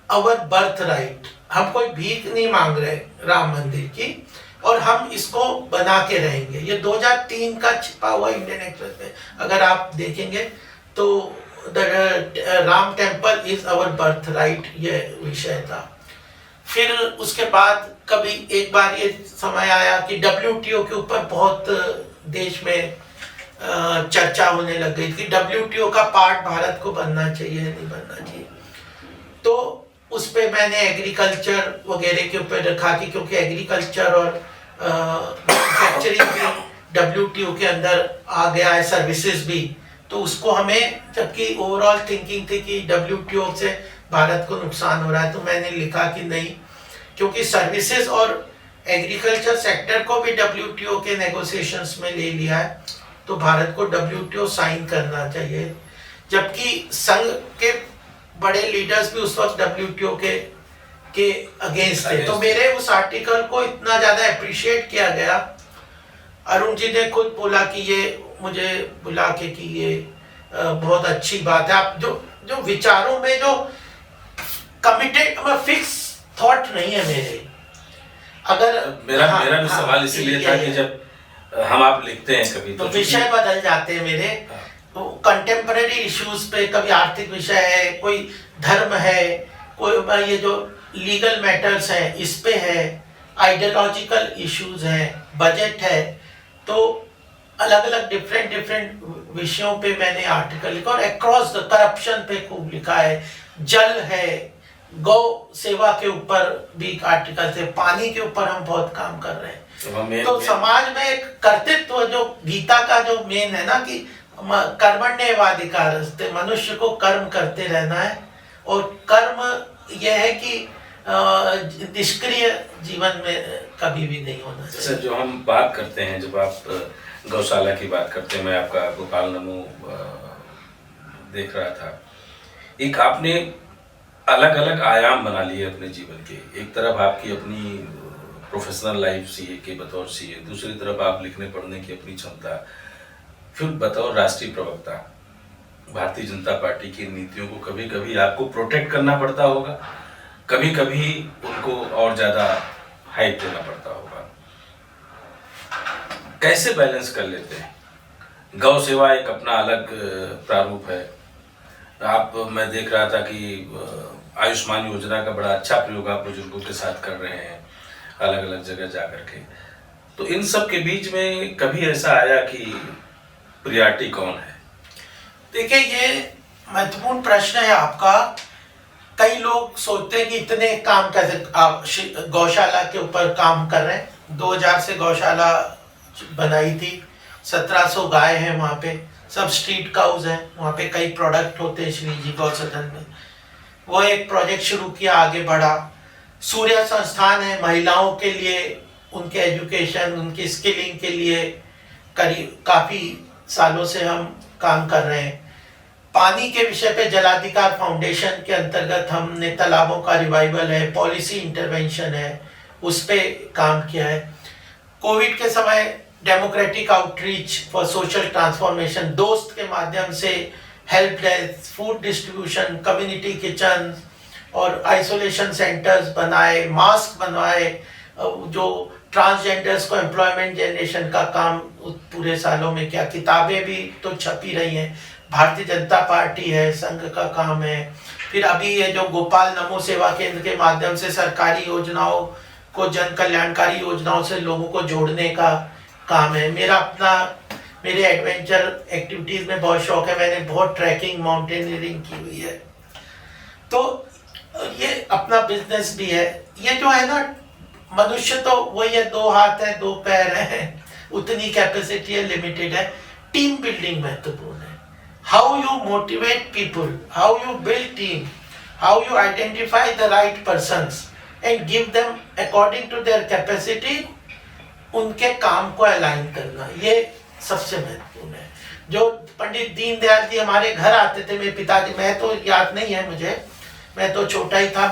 अवर बर्थ राइट। हम कोई भीख नहीं मांग रहे राम मंदिर की, और हम इसको बना के रहेंगे। ये 2003 का छिपा हुआ इंडियन एक्सप्रेस में अगर आप देखेंगे तो Ram temple is our birth right, ये विषय था। फिर उसके बाद कभी एक बार ये समय आया कि WTO के ऊपर बहुत देश में चर्चा होने लग गई कि WTO का पार्ट भारत को बनना चाहिए, नहीं बनना चाहिए। तो उस पे मैंने एग्रीकल्चर वगैरह के ऊपर रखा कि क्योंकि एग्रीकल्चर और मैन्युफैक्चरिंग भी WTO के अंदर आ गया है, सर्विसेज भी। तो उसको हमें, जबकि ओवरऑल थिंकिंग थी कि WTO से भारत को नुकसान हो रहा है, तो मैंने लिखा कि नहीं, क्योंकि सर्विसेज और एग्रीकल्चर सेक्टर को भी WTO के नेगोशिएशंस में ले लिया है, तो भारत को WTO साइन करना चाहिए। जबकि संघ के बड़े लीडर्स भी उस वक्त WTO के अगेंस्ट थे। तो मेरे उस आर्टिकल को इतना ज्यादा अप्रिशिएट किया गया। अरुण जी ने खुद बोला कि ये मुझे बुला के कि ये बहुत अच्छी बात है, आप जो विचारों में जो कमिटेड फिक्स थॉट नहीं है मेरे। अगर मेरा भी सवाल इसीलिए था कि जब हम आप लिखते हैं कभी तो विषय बदल जाते हैं मेरे, तो कंटेम्पररी इश्यूज पे, कभी आर्थिक विषय है, कोई धर्म है, कोई ये जो लीगल मैटर्स हैं इस पे है, आइडियोलॉजिकल इश्यूज हैं, बजट है, तो अलग अलग डिफरेंट विषयों पे मैंने आर्टिकल लिखा और अक्रॉस द करप्शन पे खूब लिखा है, जल है, गौ सेवा के ऊपर भी आर्टिकल थे, पानी के ऊपर हम बहुत काम कर रहे हैं। तो समाज में एक कर्तृत्व जो गीता का जो मेन है ना कि कर्मण्येवाधिकारस्ते, मनुष्य को कर्म करते रहना है और कर्म यह है कि निष्क्रिय जीवन में कभी भी नहीं होना चाहिए। जैसे जो हम बात करते हैं, जब आप गौशाला की बात करते हैं, मैं आपका गोपाल नमो देख रहा था, एक आपने अलग अलग आयाम बना लिए अपने जीवन के। एक तरफ आपकी अपनी प्रोफेशनल लाइफ सीए के बतौर सीए, दूसरी तरफ आप लिखने पढ़ने की अपनी क्षमता, फिर बतौर राष्ट्रीय प्रवक्ता भारतीय जनता पार्टी की नीतियों को कभी कभी आपको प्रोटेक्ट करना पड़ता होगा, कभी कभी उनको और ज्यादा हाइप देना पड़ता होगा। कैसे बैलेंस कर लेते हैं? गौ सेवा एक अपना अलग प्रारूप है। मैं देख रहा था कि आयुष्मान योजना का बड़ा अच्छा प्रयोग आप बुजुर्गों के साथ कर रहे हैं, अलग अलग जगह जा करके। तो इन सब के बीच में कभी ऐसा आया कि प्रियॉरिटी कौन है? देखिए, ये महत्वपूर्ण प्रश्न है आपका। कई लोग सोचते हैं कि इतने काम कैसे आप गौशाला के ऊपर काम कर रहे हैं। 2000 से गौशाला बनाई थी, 1700 गाय हैं वहाँ पे, सब स्ट्रीट काउज हैं, वहाँ पे कई प्रोडक्ट होते हैं श्री जी गौ सदन में। वो एक प्रोजेक्ट शुरू किया, आगे बढ़ा। सूर्य संस्थान है, महिलाओं के लिए उनके एजुकेशन, उनकी स्किलिंग के लिए काफी सालों से हम काम कर रहे हैं। पानी के विषय पे जलाधिकार फाउंडेशन के अंतर्गत हमने तालाबों का रिवाइवल है, पॉलिसी इंटरवेंशन है, उस पे काम किया है। कोविड के समय democratic outreach for social transformation, दोस्त के माध्यम से help desk, food distribution, community kitchen और आइसोलेशन सेंटर्स बनाए, मास्क बनवाए, जो ट्रांसजेंडर्स को एम्प्लॉयमेंट जनरेशन का काम पूरे सालों में किया। किताबें भी तो छपी रही हैं, भारतीय जनता पार्टी है, संघ का काम है। फिर अभी ये जो गोपाल नमो सेवा केंद्र के माध्यम से सरकारी योजनाओं को, जन कल्याणकारी योजनाओं से लोगों को जोड़ने का काम है। मेरे एडवेंचर एक्टिविटीज में बहुत शौक है, मैंने बहुत ट्रैकिंग, माउंटेनियरिंग की हुई है, तो ये अपना बिजनेस भी है। ये जो है ना, मनुष्य तो वही है, 2 हाथ है, 2 पैर है, उतनी कैपेसिटी है, लिमिटेड है। टीम बिल्डिंग महत्वपूर्ण है। How you motivate people, how you build team, how you identify the right persons and give them according to their capacity, उनके काम को अलाइन करना, ये सबसे महत्वपूर्ण है। जो पंडित दीनदयाल जी हमारे घर आते थे, मेरे पिताजी, मैं तो याद नहीं है मुझे, मैं तो छोटा ही था,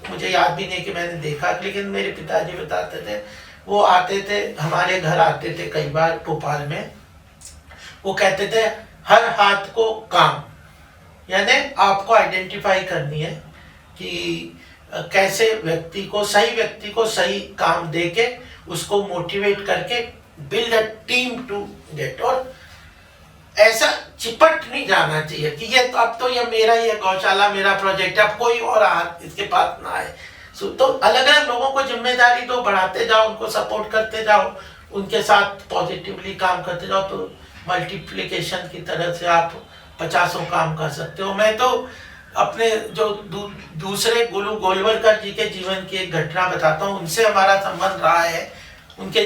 मुझे याद भी नहीं कि मैंने देखा, लेकिन मेरे पिताजी बताते थे, वो आते थे हमारे घर, आते थे कई बार भोपाल में। वो कहते थे हर हाथ को काम, यानी आपको आइडेंटिफाई करनी है कि कैसे सही व्यक्ति को सही काम देके उसको मोटिवेट करके build a team to get. और ऐसा चिपट नहीं जाना चाहिए कि ये तो अब तो ये मेरा ही है, गौशाला मेरा प्रोजेक्ट है, अब कोई और इसके पास ना आए। तो अलग अलग लोगों को जिम्मेदारी दो, बढ़ाते जाओ, उनको सपोर्ट करते जाओ, उनके साथ पॉजिटिवली काम करते जाओ, तो मल्टीप्लिकेशन की तरह से आप 50 काम कर सकते हो। मैं तो अपने जो दूसरे गुरु गोलवलकर जी के जीवन की एक घटना बताता हूँ, उनसे हमारा संबंध रहा है। उनके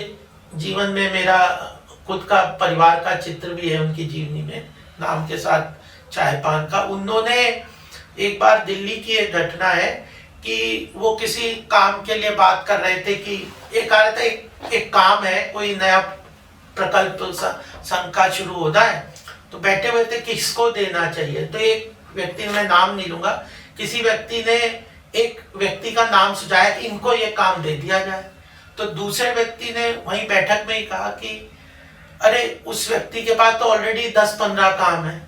जीवन में मेरा खुद का परिवार का चित्र भी है उनकी जीवनी में, नाम के साथ चाय पान का। उन्होंने एक बार, दिल्ली की एक घटना है कि वो किसी काम के लिए बात कर रहे थे कि एक आ रहा था, एक काम है, कोई नया प्रकल्प संघ का शुरू होना है, तो बैठे हुए थे किसको देना चाहिए। तो एक व्यक्ति, मैं नाम नहीं लूंगा, किसी व्यक्ति ने एक व्यक्ति का नाम सुझाया कि इनको ये काम दे दिया जाए, तो दूसरे व्यक्ति ने वहीं बैठक में ही कहा कि अरे उस व्यक्ति के पास तो ऑलरेडी 10-15 काम है,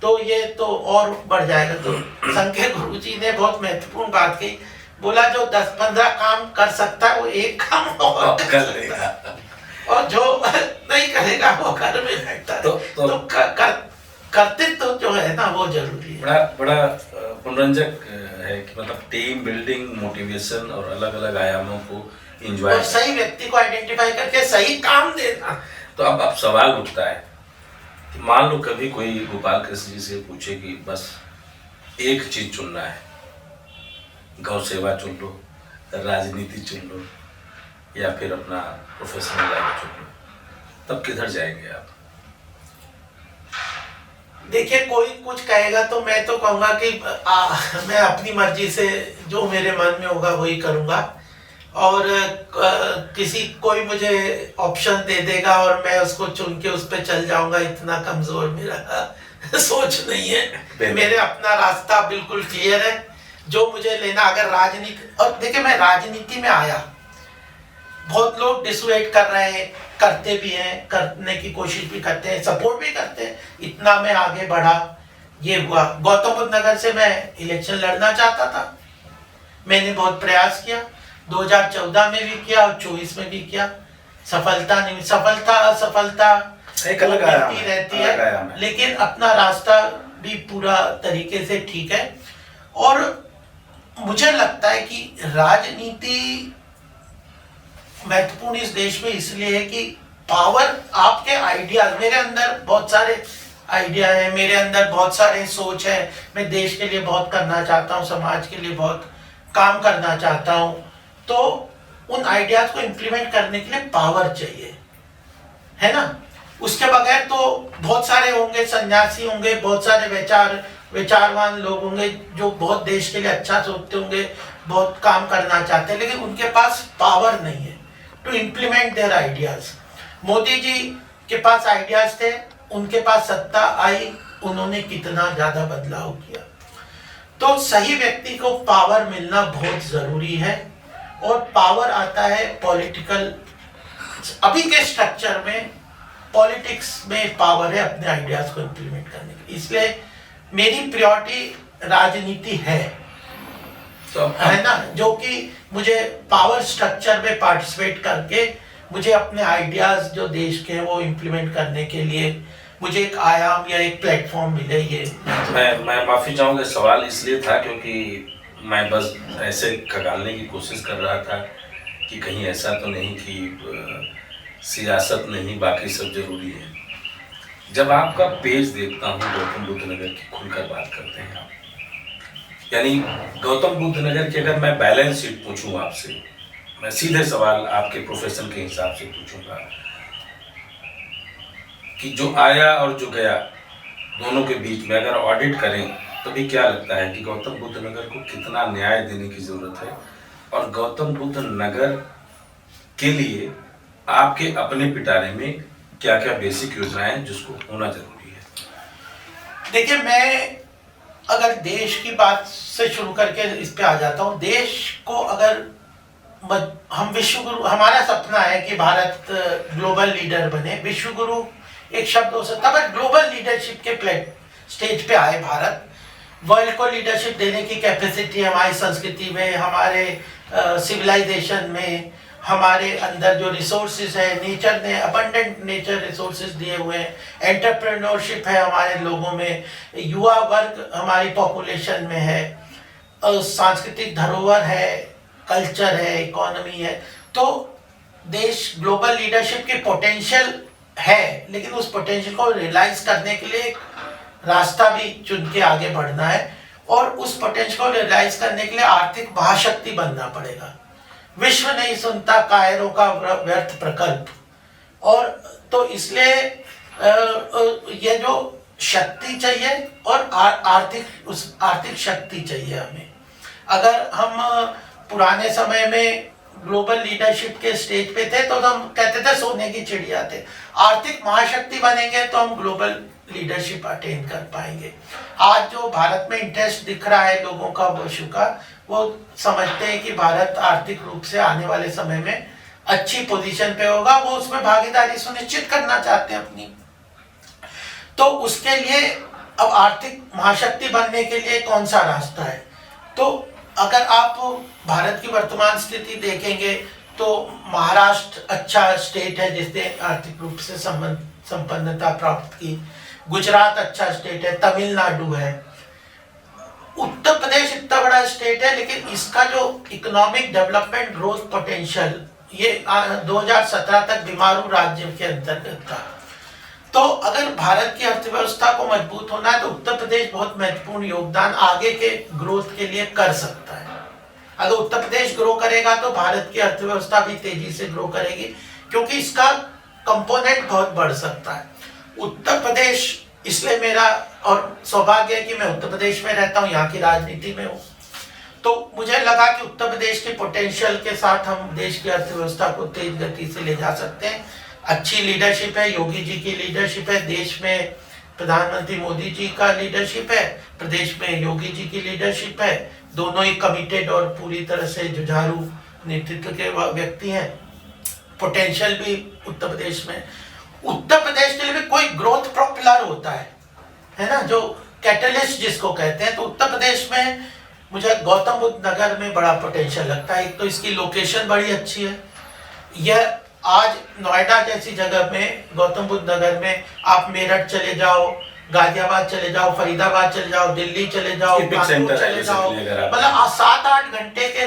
तो ये तो और बढ़ जाएगा। तो संख्य गुरुजी ने बहुत महत्वपूर्ण बात कही, बोला जो 10-15 काम कर सकता है वो एक काम और कर लेगा, और जो नहीं करेगा वो घर में बैठता है। तो कर्तृत्व जो है ना वो जरूरी है। बड़ा मनोरंजक है कि मतलब टीम बिल्डिंग, मोटिवेशन और अलग अलग आयामों को एंजॉय, और सही व्यक्ति को आइडेंटिफाई करके सही काम देना। तो अब सवाल उठता है कि मान लो कभी कोई गोपाल कृष्ण जी से पूछे कि बस एक चीज चुनना है, गौ सेवा चुन लो, राजनीति चुन लो, या फिर अपना प्रोफेशनल लाइफ चुन लो, तब किधर जाएंगे आप? देखिए, कोई कुछ कहेगा तो मैं तो कहूँगा कि मैं अपनी मर्जी से जो मेरे मन में होगा वही करूँगा, और कोई मुझे ऑप्शन दे देगा और मैं उसको चुन के उस पर चल जाऊंगा, इतना कमजोर मेरा सोच नहीं है। मेरे अपना रास्ता बिल्कुल क्लियर है, जो मुझे लेना। अगर राजनीति, और देखिए मैं राजनीति में आया, बहुत लोग डिसुएड कर रहे हैं, करते भी हैं, करने की कोशिश भी करते हैं, सपोर्ट भी करते हैं, इतना मैं आगे बढ़ा, ये हुआ। गौतम बुद्ध नगर से मैं इलेक्शन लड़ना चाहता था, मैंने बहुत प्रयास किया, 2014 में भी किया और 24 में भी किया, सफलता नहीं, सफलता असफलता एक अलग मिलती रहती है, लेकिन अपना रास्ता भी पूरा तरीके से ठीक है। और मुझे लगता है कि राजनीति महत्वपूर्ण इस देश में इसलिए है कि पावर, आपके आइडियाज, मेरे अंदर बहुत सारे आइडिया है, मेरे अंदर बहुत सारे सोच है, मैं देश के लिए बहुत करना चाहता हूँ, समाज के लिए बहुत काम करना चाहता हूँ, तो उन आइडियाज को इम्प्लीमेंट करने के लिए पावर चाहिए, है ना। उसके बगैर तो बहुत सारे होंगे, सन्यासी होंगे, बहुत सारे विचारवान लोग होंगे जो बहुत देश के लिए अच्छा सोचते होंगे, बहुत काम करना चाहते हैं, लेकिन उनके पास पावर नहीं है to implement their ideas. Modi ji के पास आइडियाज थे, उनके पास सत्ता आई, उन्होंने कितना ज्यादा बदलाव किया। तो सही व्यक्ति को पावर मिलना बहुत जरूरी है, और पावर आता है पॉलिटिकल, अभी के स्ट्रक्चर में पॉलिटिक्स में पावर है अपने आइडियाज को इम्प्लीमेंट करने की, इसलिए मेरी प्रायोरिटी राजनीति है, तो है ना, जो कि मुझे पावर स्ट्रक्चर में पार्टिसिपेट करके मुझे अपने आइडियाज जो देश के हैं वो इम्प्लीमेंट करने के लिए मुझे एक आयाम या एक प्लेटफॉर्म मिले। ये मैं माफी चाहूंगा, सवाल इसलिए था क्योंकि मैं बस ऐसे खगालने की कोशिश कर रहा था कि कहीं ऐसा तो नहीं कि सियासत नहीं बाकी सब जरूरी है। जब आपका पेज देखता हूँ गौतम बुद्ध नगर की, खुलकर बात करते हैं आप, यानी गौतम बुद्ध नगर की अगर मैं बैलेंस शीट पूछूं आपसे, मैं सीधे सवाल आपके प्रोफेशन के हिसाब से पूछूंगा कि जो आया और जो गया दोनों के बीच में अगर ऑडिट करें तो भी क्या लगता है कि गौतम बुद्ध नगर को कितना न्याय देने की जरूरत है, और गौतम बुद्ध नगर के लिए आपके अपने पिटारे में क्या क्या बेसिक योजनाएं हैं जिसको होना जरूरी है? देखिए, मैं अगर देश की बात से शुरू करके इस पे आ जाता हूँ। देश को अगर हम विश्व गुरु, हमारा सपना है कि भारत ग्लोबल लीडर बने, विश्व गुरु एक शब्द हो सकता है, ग्लोबल लीडरशिप के स्टेज पे आए भारत, वर्ल्ड को लीडरशिप देने की कैपेसिटी हमारी संस्कृति में, हमारे सिविलाइजेशन में, हमारे अंदर जो रिसोर्सेज है, नेचर ने अबंडेंट नेचर रिसोर्सेज दिए हुए हैं, एंटरप्रेन्योरशिप है हमारे लोगों में, युवा वर्ग हमारी पॉपुलेशन में है, सांस्कृतिक धरोहर है, कल्चर है, इकोनॉमी है, तो देश ग्लोबल लीडरशिप की पोटेंशियल है, लेकिन उस पोटेंशियल को रियलाइज करने के लिए एक रास्ता भी चुन के आगे बढ़ना है, और उस पोटेंशियल को रियलाइज करने के लिए आर्थिक महाशक्ति बनना पड़ेगा। विश्व नहीं सुनता कायरों का व्यर्थ प्रकल्प, और तो इसलिए ये जो शक्ति चाहिए और आर्थिक शक्ति चाहिए हमें। अगर हम पुराने समय में ग्लोबल लीडरशिप के स्टेज पे थे तो हम कहते थे सोने की चिड़िया थे, आर्थिक महाशक्ति बनेंगे तो हम ग्लोबल लीडरशिप अटेन कर पाएंगे। आज जो भारत में इंटरेस्ट दिख रहा है लोगों का वशु का, वो समझते हैं कि भारत आर्थिक रूप से आने वाले समय में अच्छी पोजीशन पे होगा, वो उसमें भागीदारी सुनिश्चित करना चाहते हैं अपनी। तो उसके लिए अब आर्थिक महाशक्ति बनने के लिए कौन सा रास्ता है? तो अगर आप भारत की वर्तमान स्थिति देखेंगे तो महाराष्ट्र अच्छा स्टेट है जिसने आर्थिक रूप से संपन्नता प्राप्त की, गुजरात अच्छा स्टेट है, तमिलनाडु है, उत्तर प्रदेश इतना बड़ा स्टेट है लेकिन इसका जो इकोनॉमिक डेवलपमेंट ग्रोथ पोटेंशियल ये 2017 तक बीमारू राज्य के अंतर्गत था। तो अगर भारत की अर्थव्यवस्था को मजबूत होना है तो उत्तर प्रदेश बहुत महत्वपूर्ण योगदान आगे के ग्रोथ के लिए कर सकता है। अगर उत्तर प्रदेश ग्रो करेगा तो भारत की अर्थव्यवस्था भी तेजी से ग्रो करेगी, क्योंकि इसका कंपोनेंट बहुत बढ़ सकता है। उत्तर प्रदेश इसलिए मेरा और सौभाग्य है कि मैं उत्तर प्रदेश में रहता हूँ, यहाँ की राजनीति में हूँ, तो मुझे लगा कि उत्तर प्रदेश के पोटेंशियल के साथ हम देश की अर्थव्यवस्था को तेज गति से ले जा सकते हैं। अच्छी लीडरशिप है, योगी जी की लीडरशिप है, देश में प्रधानमंत्री मोदी जी का लीडरशिप है, प्रदेश में योगी जी की लीडरशिप है, दोनों ही कमिटेड और पूरी तरह से जुझारू नेतृत्व के व्यक्ति हैं। पोटेंशियल भी उत्तर प्रदेश में, उत्तर प्रदेश के लिए भी कोई ग्रोथ प्रोपेलर होता है ना, जो कैटलिस्ट जिसको कहते हैं, तो उत्तर प्रदेश में मुझे गौतम बुद्ध नगर में बड़ा पोटेंशियल लगता है। एक तो इसकी लोकेशन बड़ी अच्छी है, यह आज नोएडा जैसी जगह में, गौतम बुद्ध नगर में आप मेरठ चले जाओ, गाजियाबाद चले जाओ, फरीदाबाद चले जाओ, दिल्ली चले जाओ, कानपुर चले जाओ, मतलब 7-8 घंटे के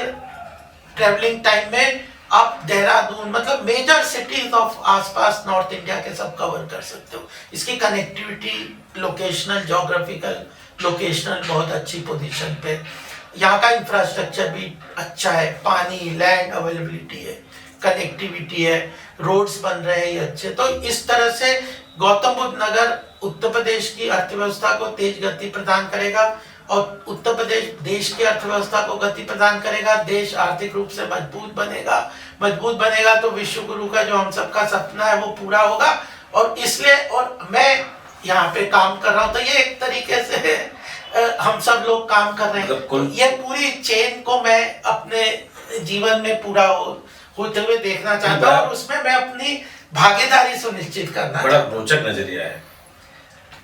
ट्रेवलिंग टाइम में आप देहरादून, मतलब मेजर सिटीज ऑफ आसपास नॉर्थ इंडिया के सब कवर कर सकते हो। इसकी कनेक्टिविटी लोकेशनल, ज्योग्राफिकल लोकेशनल बहुत अच्छी पोजीशन पे, यहाँ का इंफ्रास्ट्रक्चर भी अच्छा है, पानी लैंड अवेलेबिलिटी है, कनेक्टिविटी है, रोड्स बन रहे हैं अच्छे। तो इस तरह से गौतम बुद्ध नगर उत्तर प्रदेश की अर्थव्यवस्था को तेज गति प्रदान करेगा और उत्तर प्रदेश देश की अर्थव्यवस्था को गति प्रदान करेगा। देश आर्थिक रूप से मजबूत बनेगा तो विश्व गुरु का जो हम सबका सपना है वो पूरा होगा। और इसलिए, और मैं यहाँ पे काम कर रहा हूँ, तो ये एक तरीके से हम सब लोग काम कर रहे हैं। ये पूरी चेन को मैं अपने जीवन में पूरा होते हुए देखना चाहता हूँ और उसमें मैं अपनी भागीदारी सुनिश्चित करना। बड़ा रोचक नजरिया है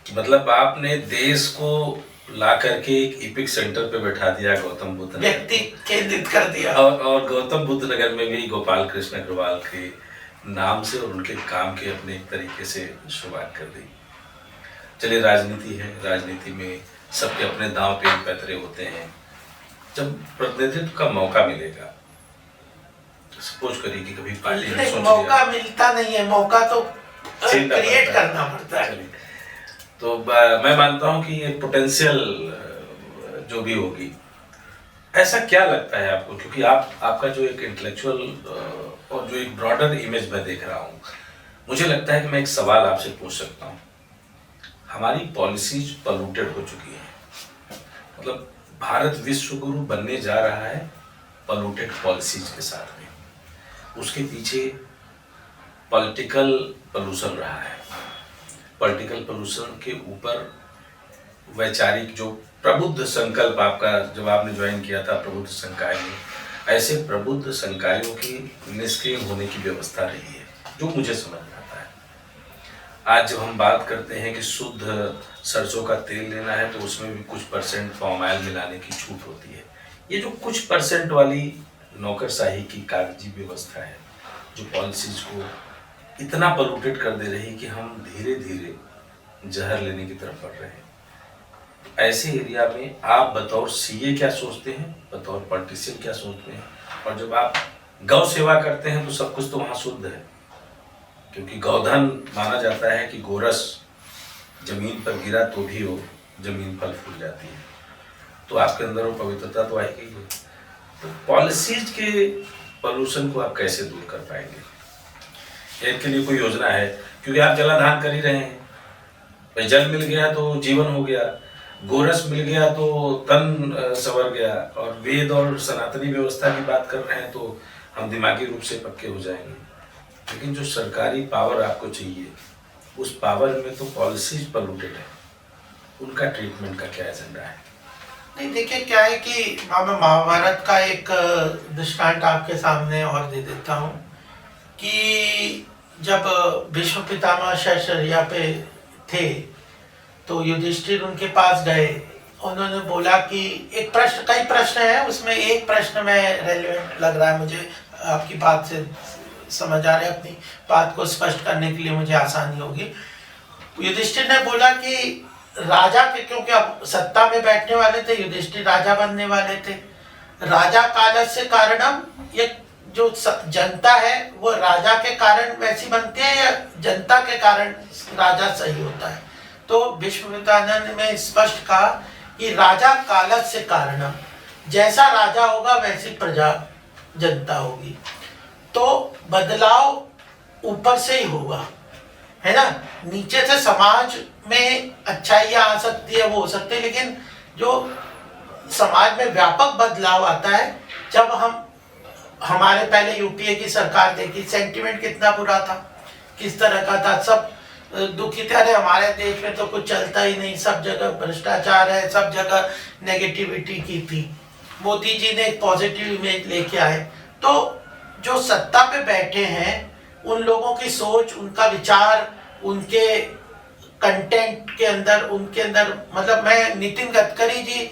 कि मतलब आपने देश को ला करके एक इपिक सेंटर पे बैठा दिया, गौतम बुद्ध व्यक्ति केंद्रित कर दिया, और गौतम बुद्ध नगर में भी गोपाल कृष्ण अग्रवाल के नाम से और उनके काम के अपने एक तरीके से शुरुआत कर दी। चलिए, राजनीति है, राजनीति में सबके अपने दांव पे पैतरे होते हैं। जब प्रतिनिधित्व का मौका मिलेगा, सपोज करिए कि कभी पार्टी ने सोच मौका मिलता नहीं है, मौका तो क्रिएट करना पड़ता है। तो मैं मानता हूं कि ये पोटेंशियल जो भी होगी, ऐसा क्या लगता है आपको, क्योंकि आपका जो एक इंटेलेक्चुअल और जो एक ब्रॉडर इमेज मैं देख रहा हूं, मुझे लगता है कि मैं एक सवाल आपसे पूछ सकता हूं। हमारी पॉलिसीज पॉल्यूटेड हो चुकी है, मतलब भारत विश्व गुरु बनने जा रहा है पॉल्यूटेड पॉलिसीज के साथ में। उसके पीछे पॉलिटिकल पोल्यूशन रहा है। पॉलिटिकल पोल्यूशन के ऊपर वैचारिक जो प्रबुद्ध संकल्प, आपका जब आपने ज्वाइन किया था प्रबुद्ध संकाय में, ऐसे प्रबुद्ध संकायों की निष्क्रिय होने की व्यवस्था रही है, जो मुझे समझ में आता है। आज जब हम बात करते हैं कि शुद्ध सरसों का तेल लेना है तो उसमें भी कुछ परसेंट पाम ऑयल मिलाने की छूट होती है। ये जो कुछ परसेंट वाली नौकरशाही की कागजी व्यवस्था है, जो पॉलिसीज को इतना पोल्यूटेड कर दे रही कि हम धीरे धीरे जहर लेने की तरफ बढ़ रहे हैं। ऐसे एरिया में आप बतौर सीए क्या सोचते हैं, बतौर पॉलिटिशियन क्या सोचते हैं? और जब आप गौ सेवा करते हैं तो सब कुछ तो वहाँ शुद्ध है, क्योंकि गौधन माना जाता है कि गोरस जमीन पर गिरा तो भी वो जमीन फल फूल जाती है, तो आपके अंदर वो पवित्रता तो आएगी ही। तो पॉलिसीज के पोल्यूशन को आप कैसे दूर कर पाएंगे? इसके लिए कोई योजना है? क्योंकि आप जलाधान कर ही रहे हैं, भाई जल मिल गया तो जीवन हो गया, गोरस मिल गया तो तन संवर गया, और वेद और सनातनी व्यवस्था की बात कर रहे हैं तो हम दिमागी रूप से पक्के हो जाएंगे। लेकिन जो सरकारी पावर आपको चाहिए उस पावर में तो पॉलिसीज पोल्यूटेड है, उनका ट्रीटमेंट का क्या एजेंडा है? नहीं, देखिए क्या है कि मैं महाभारत का एक दृष्टांत आपके सामने और दे देता हूँ कि जब भीष्म पितामह शैशर्या पे थे तो युधिष्ठिर उनके पास गए। उन्होंने बोला कि एक प्रश्न, कई प्रश्न है उसमें एक प्रश्न में रेलेवेंट लग रहा है मुझे, आपकी बात से समझ आ रहा है, अपनी बात को स्पष्ट करने के लिए मुझे आसानी होगी। युधिष्ठिर ने बोला कि राजा के, क्योंकि अब सत्ता में बैठने वाले थे, युधिष्ठिर राजा बनने वाले थे, राजा कालस्य कारणम, ये जो जनता है वो राजा के कारण वैसी बनती है या जनता के कारण राजा सही होता है? तो भीष्मपितामह ने स्पष्ट कहा कि राजा कालस्य कारणम, जैसा राजा होगा वैसी प्रजा जनता होगी। तो बदलाव ऊपर से ही होगा, है ना। नीचे से समाज में अच्छाइयाँ आ सकती है, वो हो सकती है, लेकिन जो समाज में व्यापक बदलाव आता है, जब हमारे पहले यूपीए की सरकार देखी, सेंटिमेंट कितना बुरा था, किस तरह का था, सब दुखी थे, अरे हमारे देश में तो कुछ चलता ही नहीं, सब जगह भ्रष्टाचार है, सब जगह नेगेटिविटी की थी। मोदी जी ने एक पॉजिटिव इमेज लेके आए। तो जो सत्ता पे बैठे हैं उन लोगों की सोच, उनका विचार, उनके कंटेंट के अंदर, उनके अंदर, मतलब मैं नितिन गडकरी जी,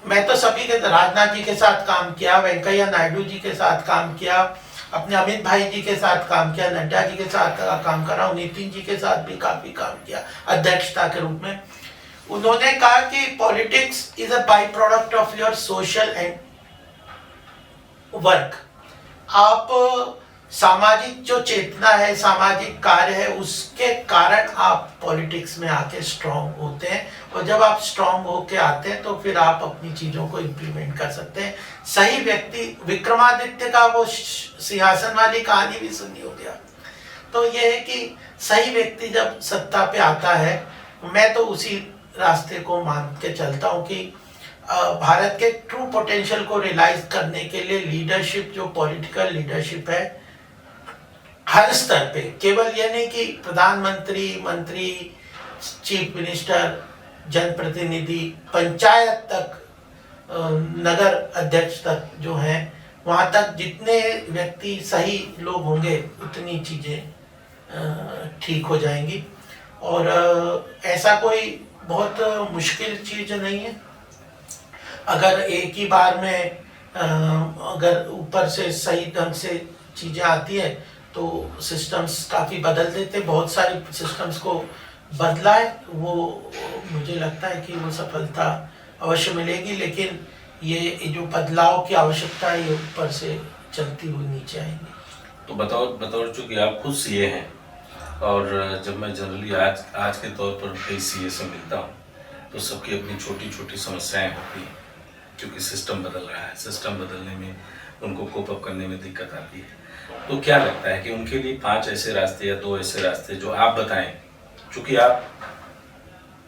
मैं तो सभी के, राजनाथ जी के साथ काम किया, वेंकैया नायडू जी के साथ काम किया, अपने अमित भाई जी के साथ काम किया, नड्डा जी के साथ काम कर रहा हूँ, नितिन जी के साथ भी काफी काम किया अध्यक्षता के रूप में। उन्होंने कहा कि politics is a by product of your social and work. आप सामाजिक जो चेतना है, सामाजिक कार्य है, उसके कारण आप पॉलिटिक्स में आके स्ट्रांग होते हैं, और जब आप स्ट्रांग होके आते हैं तो फिर आप अपनी चीजों को इम्प्लीमेंट कर सकते हैं। सही व्यक्ति, विक्रमादित्य का वो सिंहासन वाली कहानी भी सुनी होगी आप, तो ये है कि सही व्यक्ति जब सत्ता पे आता है, मैं तो उसी रास्ते को मान के चलता हूँ कि भारत के ट्रू पोटेंशियल को रियलाइज करने के लिए लीडरशिप, जो पॉलिटिकल लीडरशिप है हर स्तर पे, केवल ये नहीं कि प्रधानमंत्री, मंत्री, चीफ मिनिस्टर, जनप्रतिनिधि, पंचायत तक, नगर अध्यक्ष तक जो हैं, वहाँ तक जितने व्यक्ति सही लोग होंगे उतनी चीज़ें ठीक हो जाएंगी। और ऐसा कोई बहुत मुश्किल चीज़ नहीं है। अगर एक ही बार में अगर ऊपर से सही ढंग से चीज़ें आती है तो सिस्टम्स काफ़ी बदल देते, बहुत सारे सिस्टम्स को बदला है, वो मुझे लगता है कि वो सफलता अवश्य मिलेगी, लेकिन ये जो बदलाव की आवश्यकता है ये ऊपर से चलती हुई नीचे आएंगी। तो बतौर चूँकि आप खुद सीए हैं, और जब मैं जनरली आज के तौर पर कई सीए से मिलता हूँ तो सबकी अपनी छोटी छोटी समस्याएं होती हैं, क्योंकि सिस्टम बदल रहा है, सिस्टम बदलने में उनको कोप अप करने में दिक्कत आती है। तो क्या लगता है कि उनके लिए 5 ऐसे रास्ते या 2 ऐसे रास्ते जो आप बताएं, चूँकि आप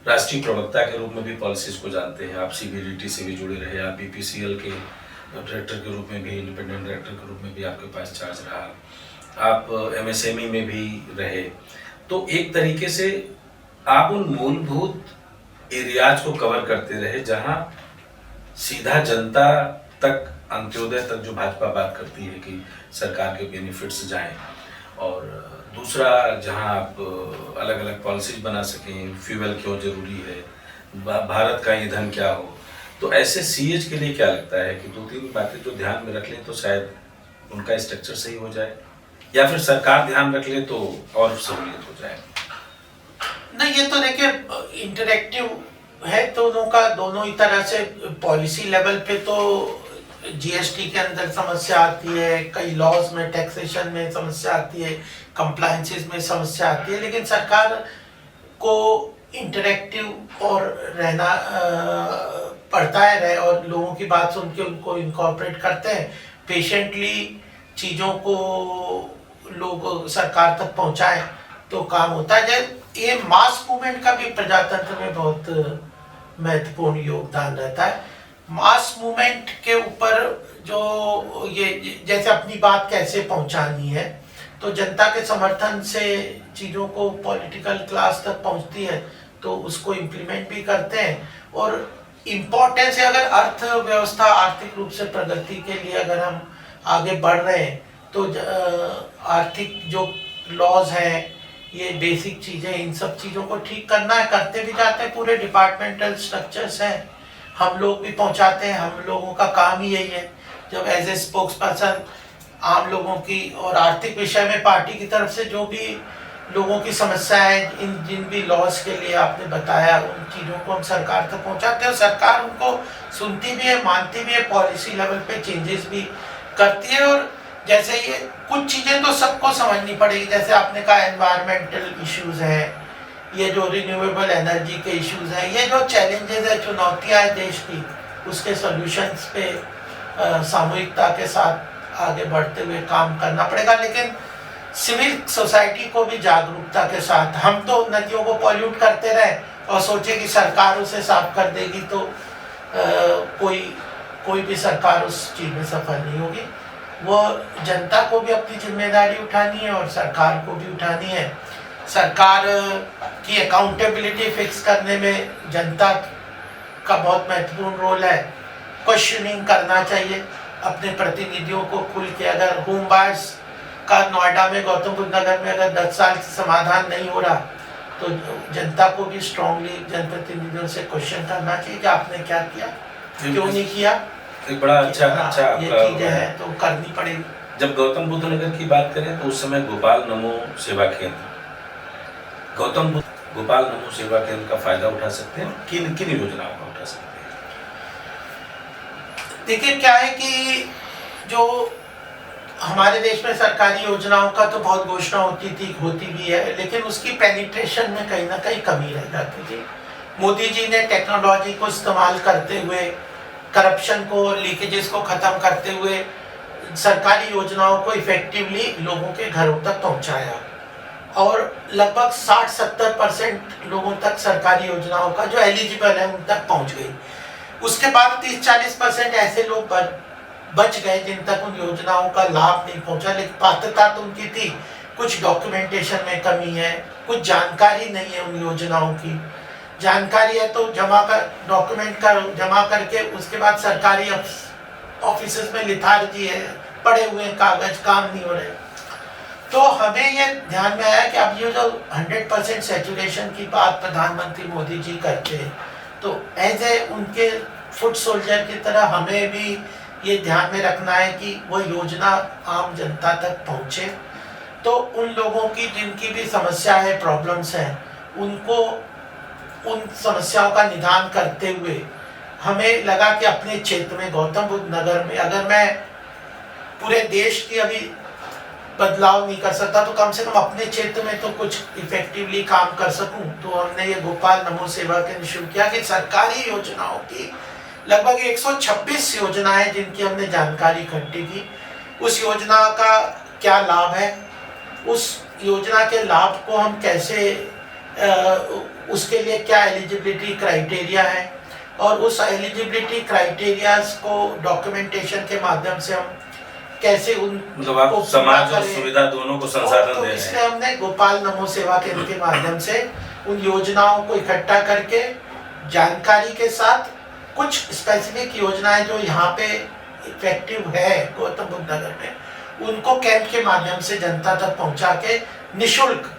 राष्ट्रीय प्रवक्ता के रूप में भी पॉलिसीज को जानते हैं, आप सीबीडीटी से भी जुड़े रहे, आप बीपीसीएल के डायरेक्टर के रूप में भी, इंडिपेंडेंट डायरेक्टर के रूप में भी आपके पास चार्ज रहा, आप एमएसएमई में भी रहे, तो एक तरीके से आप उन मूलभूत एरियाज को कवर करते रहे जहां सीधा जनता तक, अंत्योदय तक जो भाजपा बात करती है कि सरकार के बेनिफिट्स जाएं, और दूसरा जहां आप अलग अलग पॉलिसीज बना सकें, फ्यूल क्यों जरूरी है, भारत का ईंधन क्या हो। तो ऐसे सीएच के लिए क्या लगता है कि 2-3 बातें जो ध्यान में रख लें तो शायद उनका स्ट्रक्चर सही हो जाए, या फिर सरकार ध्यान रख ले तो और सहूलियत हो जाए? नहीं, ये तो देखिए इंटरेक्टिव है दोनों का, दोनों ही तरह से। पॉलिसी लेवल पे तो जीएसटी के अंदर समस्या आती है, कई लॉज में, टैक्सेशन में समस्या आती है, कंप्लायंसेस में समस्या आती है, लेकिन सरकार को इंटरेक्टिव और रहना पड़ता है, और लोगों की बात सुन के उनको इनकॉर्पोरेट करते हैं, पेशेंटली चीज़ों को लोग सरकार तक पहुंचाएं तो काम होता है। ये मास मूवमेंट का भी प्रजातंत्र में बहुत महत्वपूर्ण योगदान रहता है। मास मूवमेंट के ऊपर जो ये, जैसे अपनी बात कैसे पहुंचानी है, तो जनता के समर्थन से चीज़ों को पॉलिटिकल क्लास तक पहुंचती है तो उसको इम्प्लीमेंट भी करते हैं। और इम्पोर्टेंस है, अगर अर्थव्यवस्था आर्थिक रूप से प्रगति के लिए अगर हम आगे बढ़ रहे हैं तो आर्थिक जो लॉज हैं, ये बेसिक चीज़ें, इन सब चीज़ों को ठीक करना है, करते भी जाते हैं। पूरे डिपार्टमेंटल स्ट्रक्चर्स हैं, हम लोग भी पहुंचाते हैं, हम लोगों का काम ही यही है। जब एज ए स्पोक्स पर्सन आम लोगों की और आर्थिक विषय में पार्टी की तरफ से जो भी लोगों की समस्याएं, इन जिन भी लॉस के लिए आपने बताया, उन चीज़ों को हम सरकार तक पहुंचाते हैं और सरकार उनको सुनती भी है, मानती भी है, पॉलिसी लेवल पे चेंजेस भी करती है। और जैसे ये कुछ चीज़ें तो सबको समझनी पड़ेगी, जैसे आपने कहा एनवायरमेंटल इश्यूज हैं, ये जो रिन्यूएबल एनर्जी के इश्यूज हैं, ये जो चैलेंजेस है, चुनौतियाँ हैं देश की, उसके सॉल्यूशंस पे सामूहिकता के साथ आगे बढ़ते हुए काम करना पड़ेगा। लेकिन सिविल सोसाइटी को भी जागरूकता के साथ, हम तो नदियों को पॉल्यूट करते रहे और सोचे कि सरकार उसे साफ कर देगी तो कोई भी सरकार उस चीज़ में सफल नहीं होगी। वो जनता को भी अपनी जिम्मेदारी उठानी है और सरकार को भी उठानी है। सरकार की अकाउंटेबिलिटी फिक्स करने में जनता का बहुत महत्वपूर्ण रोल है। क्वेश्चनिंग करना चाहिए अपने प्रतिनिधियों को खुल के। अगर होम बायर्स का नोएडा में, गौतम बुद्ध नगर में अगर 10 साल से समाधान नहीं हो रहा तो जनता को भी स्ट्रांगली जनप्रतिनिधियों से क्वेश्चन करना चाहिए कि आपने क्या किया, क्यों नहीं किया। एक बड़ा अच्छा ये चीजें हैं तो करनी पड़ेगी। जब गौतम बुद्ध नगर की बात करें तो उस समय गोपाल नमो सेवा केंद्र, गौतम बुद्ध गोपाल नमो सेवा केंद्र का फायदा उठा सकते हैं, किन किन योजनाओं का उठा सकते हैं? देखिए क्या है कि जो हमारे देश में सरकारी योजनाओं का तो बहुत घोषणा होती भी है, लेकिन उसकी पेनिट्रेशन में कहीं ना कहीं कमी रह जाती थी। मोदी जी ने टेक्नोलॉजी को इस्तेमाल करते हुए, करप्शन को, लीकेजेस को खत्म करते हुए सरकारी योजनाओं को इफेक्टिवली लोगों के घरों तक पहुंचाया और लगभग 60-70% लोगों तक सरकारी योजनाओं का जो एलिजिबल है उन तक पहुंच गई। उसके बाद 30-40% ऐसे लोग बच गए जिन तक उन योजनाओं का लाभ नहीं पहुंचा, लेकिन पात्रता तो उनकी थी। कुछ डॉक्यूमेंटेशन में कमी है, कुछ जानकारी नहीं है उन योजनाओं की। जानकारी है तो डॉक्यूमेंट जमा करके उसके बाद सरकारी ऑफिसेस में लिथार्जी है, पड़े हुए कागज, काम नहीं हो रहे। तो हमें ये ध्यान में आया कि अब ये जो 100% सैचुरेशन की बात प्रधानमंत्री मोदी जी करते हैं, तो एज ए उनके फुट सोल्जर की तरह हमें भी ये ध्यान में रखना है कि वो योजना आम जनता तक पहुँचे। तो उन लोगों की जिनकी भी समस्या है, प्रॉब्लम्स हैं, उनको उन समस्याओं का निदान करते हुए हमें लगा कि अपने क्षेत्र में, गौतम बुद्ध नगर में, अगर मैं पूरे देश की अभी बदलाव नहीं कर सकता तो कम से कम अपने क्षेत्र में तो कुछ इफेक्टिवली काम कर सकूं। तो हमने ये गोपाल नमो सेवा केंद्र शुरू किया कि सरकारी योजनाओं की लगभग 126 योजनाएं जिनकी हमने जानकारी इकट्ठी की, उस योजना का क्या लाभ है, उस योजना के लाभ को हम कैसे, उसके लिए क्या एलिजिबिलिटी क्राइटेरिया है और उस एलिजिबिलिटी क्राइटेरियाज को डॉक्यूमेंटेशन के माध्यम से हम कैसे उन मतलब आप समाज और सुविधा दोनों को संसाधन दे रहे हैं। इसलिए हमने गोपाल नमो सेवा केंद्र के माध्यम से उन योजनाओं को इकट्ठा करके जानकारी के साथ कुछ स्पेसिफिक योजनाएं जो यहाँ पे इफेक्टिव है गौतम बुद्ध नगर में, उनको कैंप के माध्यम से जनता तक पहुँचा के निःशुल्क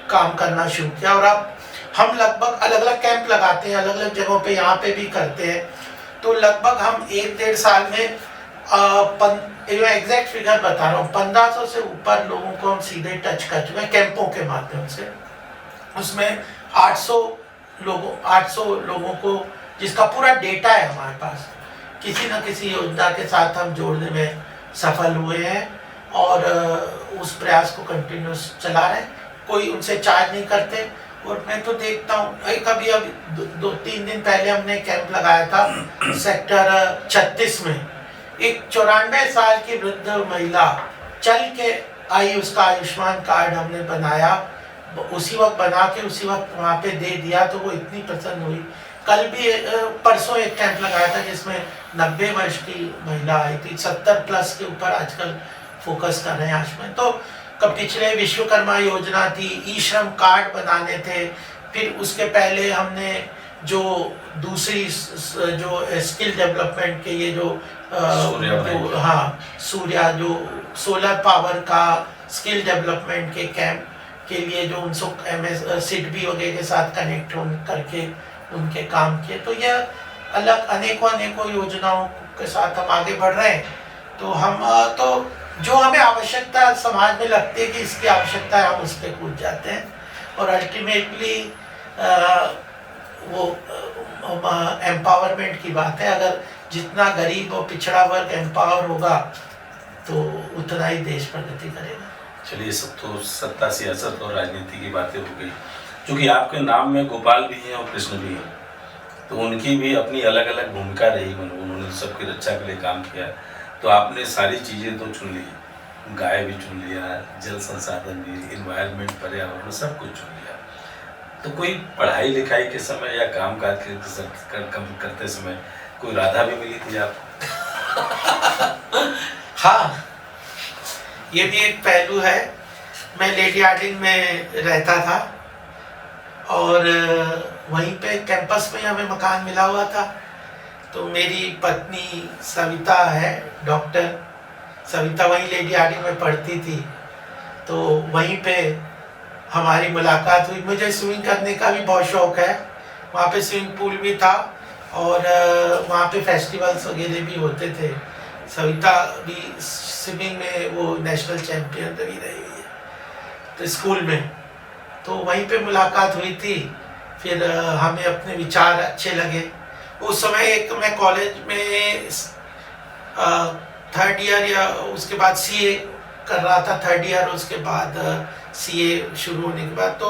काम करना शुरू किया। और अब हम लगभग अलग अलग कैंप लगाते हैं, अलग अलग जगहों पे, यहाँ पे भी करते हैं। तो लगभग हम 1-1.5 साल में एग्जैक्ट फिगर बता रहा हूँ, 1500 से ऊपर लोगों को हम सीधे टच कर चुके हैं कैंपों के माध्यम से। उसमें 800 लोगों को, जिसका पूरा डेटा है हमारे पास, किसी न किसी योजना के साथ हम जोड़ने में सफल हुए हैं और उस प्रयास को कंटिन्यूस चला रहे हैं। कोई उनसे चार्ज नहीं करते। और मैं तो देखता हूँ, कभी अभी 2-3 दिन पहले हमने कैंप लगाया था सेक्टर 36 में। एक 94 साल की वृद्ध महिला चल के आई, उसका आयुष्मान कार्ड हमने बनाया, उसी वक्त बना के उसी वक्त वहाँ पे दे दिया, तो वो इतनी प्रसन्न हुई। कल भी परसों एक कैंप लगाया था जिसमें 90 वर्ष की महिला आई थी। 70 प्लस के ऊपर आजकल फोकस कर रहे हैं आयुष्मान। तो पिछले विश्वकर्मा योजना थी, ई श्रम कार्ड बनाने थे, फिर उसके पहले हमने जो दूसरी जो स्किल डेवलपमेंट के ये जो सूर्या जो सोलर पावर का स्किल डेवलपमेंट के कैंप के लिए जो उनसे सिडबी वगैरह के साथ कनेक्ट करके उनके काम किए। तो यह अलग अनेकों योजनाओं के साथ हम आगे बढ़ रहे हैं। तो हम तो जो हमें आवश्यकता समाज में लगती है कि इसकी आवश्यकता है, हम उस पर कूद जाते हैं और अल्टीमेटली वो एम्पावरमेंट की बात है। अगर जितना गरीब और पिछड़ा वर्ग एम्पावर होगा तो उतना ही देश प्रगति करेगा। चलिए, सब तो सत्ता, सियासत और राजनीति की बातें हो गई। क्योंकि आपके नाम में गोपाल भी हैं और कृष्ण भी हैं, तो उनकी भी अपनी अलग अलग भूमिका रही। उन्होंने सबकी रक्षा के लिए काम किया। तो आपने सारी चीज़ें तो चुन ली, गाय भी चुन लिया, जल संसाधन भी, इन्वायरमेंट, पर्यावरण, सब कुछ चुन लिया। तो कोई पढ़ाई लिखाई के समय या काम काज करते समय कोई राधा भी मिली थी आपको? हाँ, ये भी एक पहलू है। मैं लेडी हार्डिंग में रहता था और वहीं पे कैंपस में हमें मकान मिला हुआ था। तो मेरी पत्नी सविता है, डॉक्टर सविता, वहीं लेडी हार्डिंग में पढ़ती थी। तो वहीं पे हमारी मुलाकात हुई। मुझे स्विमिंग करने का भी बहुत शौक है। वहाँ पे स्विमिंग पूल भी था और वहाँ पे फेस्टिवल्स वगैरह भी होते थे। सविता भी स्विमिंग में वो नेशनल चैंपियन भी रही हुई है तो स्कूल में। तो वहीं पे मुलाकात हुई थी। फिर हमें अपने विचार अच्छे लगे। उस समय एक मैं कॉलेज में 3rd ईयर या उसके बाद सीए कर रहा था, 3rd ईयर, उसके बाद सीए शुरू होने के बाद। तो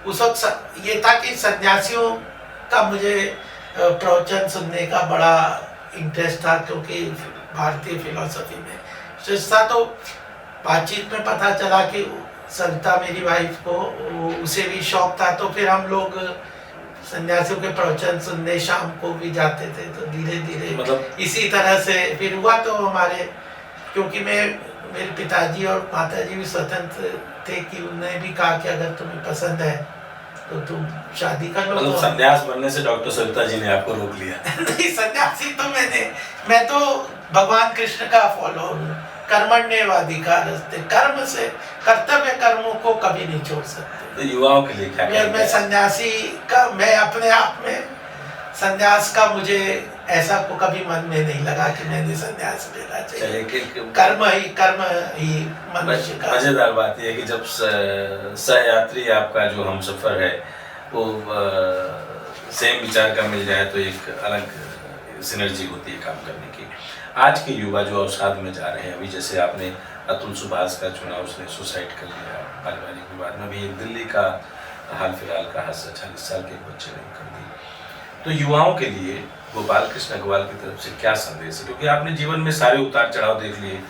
उस वक्त ये था कि सन्यासियों का मुझे प्रवचन सुनने का बड़ा इंटरेस्ट था, क्योंकि भारतीय फिलॉसफी में था। तो बातचीत में पता चला कि सविता मेरी वाइफ को उसे भी शौक था। तो फिर हम लोग सन्यासियों के प्रवचन सुनने शाम को भी जाते थे। तो धीरे धीरे मतलब इसी तरह से फिर हुआ। तो हमारे, क्योंकि मेरे पिताजी और माताजी भी स्वतंत्र थे कि उन्होंने भी कहा कि अगर तुम्हें पसंद है तो तुम शादी कर लो। मतलब सन्यास बनने से डॉक्टर सविता जी ने आपको रोक लिया? नहीं, सन्यासी तो मैं तो भगवान कृष्ण का फॉलोअर हूँ। कर्मण्येवाधिकारस्ते, कर्म से कर्तव्य कर्मों को कभी नहीं छोड़ सकते। तो युवाओं के लिए क्या? मैं सन्यासी का, मैं अपने आप में सन्यास का मुझे ऐसा को कभी मन में नहीं लगा कि मैंने सन्यास लेना चाहिए। कर्म ही मनुष्य का। मजेदार बात यह है कि जब सहयात्री आपका जो हम सफर है वो सेम विचार का मिल जाए तो एक अलग सिनर्जी होती है काम करने की। आज के युवा जो अवसाद में जा रहे हैं, अभी जैसे आपने अतुल सुभाष का चुना, उसने सुसाइड कर लिया पारिवारिक विवाद में। भी एक दिल्ली का हाल फिलहाल का हादसा, 40 साल के एक बच्चे ने कर दी। तो युवाओं के लिए गोपाल कृष्ण अग्रवाल की तरफ से क्या संदेश है? क्योंकि आपने जीवन में सारे उतार चढ़ाव देख लिए,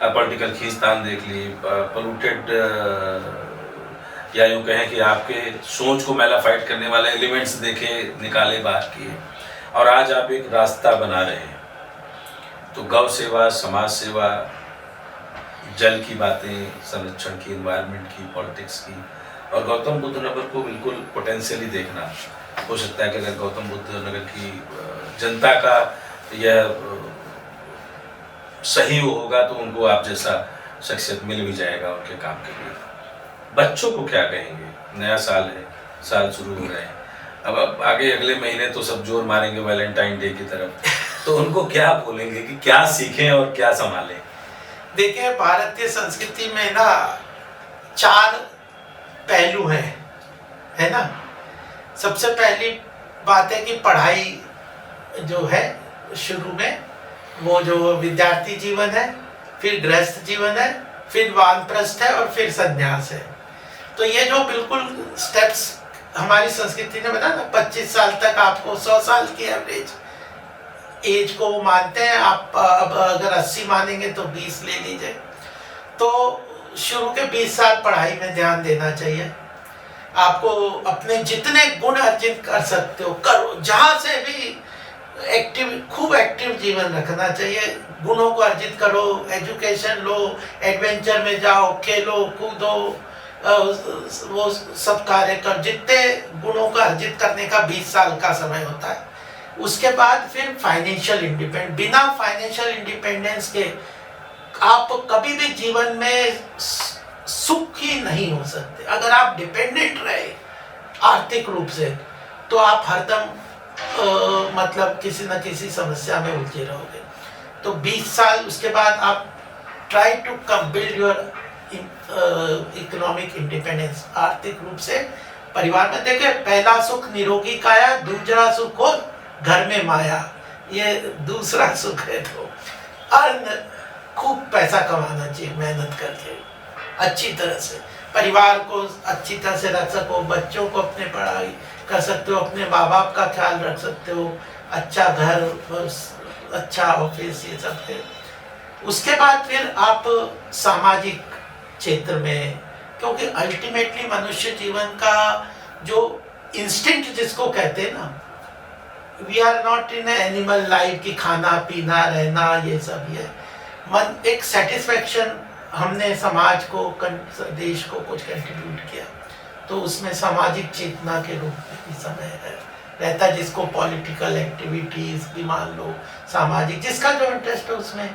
पॉलिटिकल खींचतान देख ली, पोल्यूटेड या यूँ कहें कि आपके सोच को मैलाफाइट करने वाले एलिमेंट्स देखे, निकाले, बात किए, और आज आप एक रास्ता बना रहे हैं। तो गौ सेवा, समाज सेवा, जल की बातें, संरक्षण की, एनवायरनमेंट की, पॉलिटिक्स की, और गौतम बुद्ध नगर को बिल्कुल पोटेंशियली देखना। हो सकता है कि अगर गौतम बुद्ध नगर की जनता का यह सही होगा तो उनको आप जैसा शख्सियत मिल भी जाएगा उनके काम के लिए। बच्चों को क्या कहेंगे? नया साल है, साल शुरू हो रहे हैं, अब आगे अगले महीने तो सब जोर मारेंगे वैलेंटाइन डे की तरफ, तो उनको क्या बोलेंगे कि क्या सीखें और क्या संभालें? देखिए, भारतीय संस्कृति में ना 4 पहलू हैं, है ना। सबसे पहली बात है कि पढ़ाई जो है शुरू में, वो जो विद्यार्थी जीवन है, फिर गृहस्थ जीवन है, फिर वानप्रस्थ है और फिर संन्यास है। तो ये जो बिल्कुल स्टेप्स हमारी संस्कृति ने बताया ना, 25 साल तक आपको 100 साल की एवरेज एज को वो मानते हैं। आप अब अगर 80 मानेंगे तो 20 ले लीजिए। तो शुरू के 20 साल पढ़ाई में ध्यान देना चाहिए। आपको अपने जितने गुण अर्जित कर सकते हो करो, जहाँ से भी खूब एक्टिव जीवन रखना चाहिए। गुणों को अर्जित करो, एजुकेशन लो, एडवेंचर में जाओ, खेलो कूदो, वो सब कार्य कर। जितने गुणों को अर्जित करने का 20 साल का समय होता है। उसके बाद फिर फाइनेंशियल इंडिपेंडेंस। बिना फाइनेंशियल इंडिपेंडेंस के आप कभी भी जीवन में सुख ही नहीं हो सकते। अगर आप डिपेंडेंट रहे आर्थिक रूप से तो आप हरदम मतलब किसी न किसी समस्या में उलझे रहोगे। तो 20 साल उसके बाद आप try to come build your economic independence. आर्थिक रूप से परिवार में देखे, पहला सुख निरोगी काया, दूसरा सुख हो घर में माया, ये दूसरा सुख है। तो अर्न, खूब पैसा कमाना चाहिए मेहनत करके, अच्छी तरह से परिवार को अच्छी तरह से रख सको, बच्चों को अपने पढ़ाई कर सकते हो, अपने माँ बाप का ख्याल रख सकते हो, अच्छा घर, अच्छा ऑफिस, ये सब है। उसके बाद फिर आप सामाजिक क्षेत्र में, क्योंकि अल्टीमेटली मनुष्य जीवन का जो इंस्टिंक्ट जिसको कहते हैं ना, we are not in animal life की खाना पीना रहना ये सब है। मन एक सेटिस्फेक्शन, हमने समाज को, देश को कुछ कंट्रीब्यूट किया, तो उसमें सामाजिक चेतना के रूप में भी समय रहता है, जिसको पॉलिटिकल एक्टिविटीज भी मान लो, सामाजिक, जिसका जो इंटरेस्ट है उसमें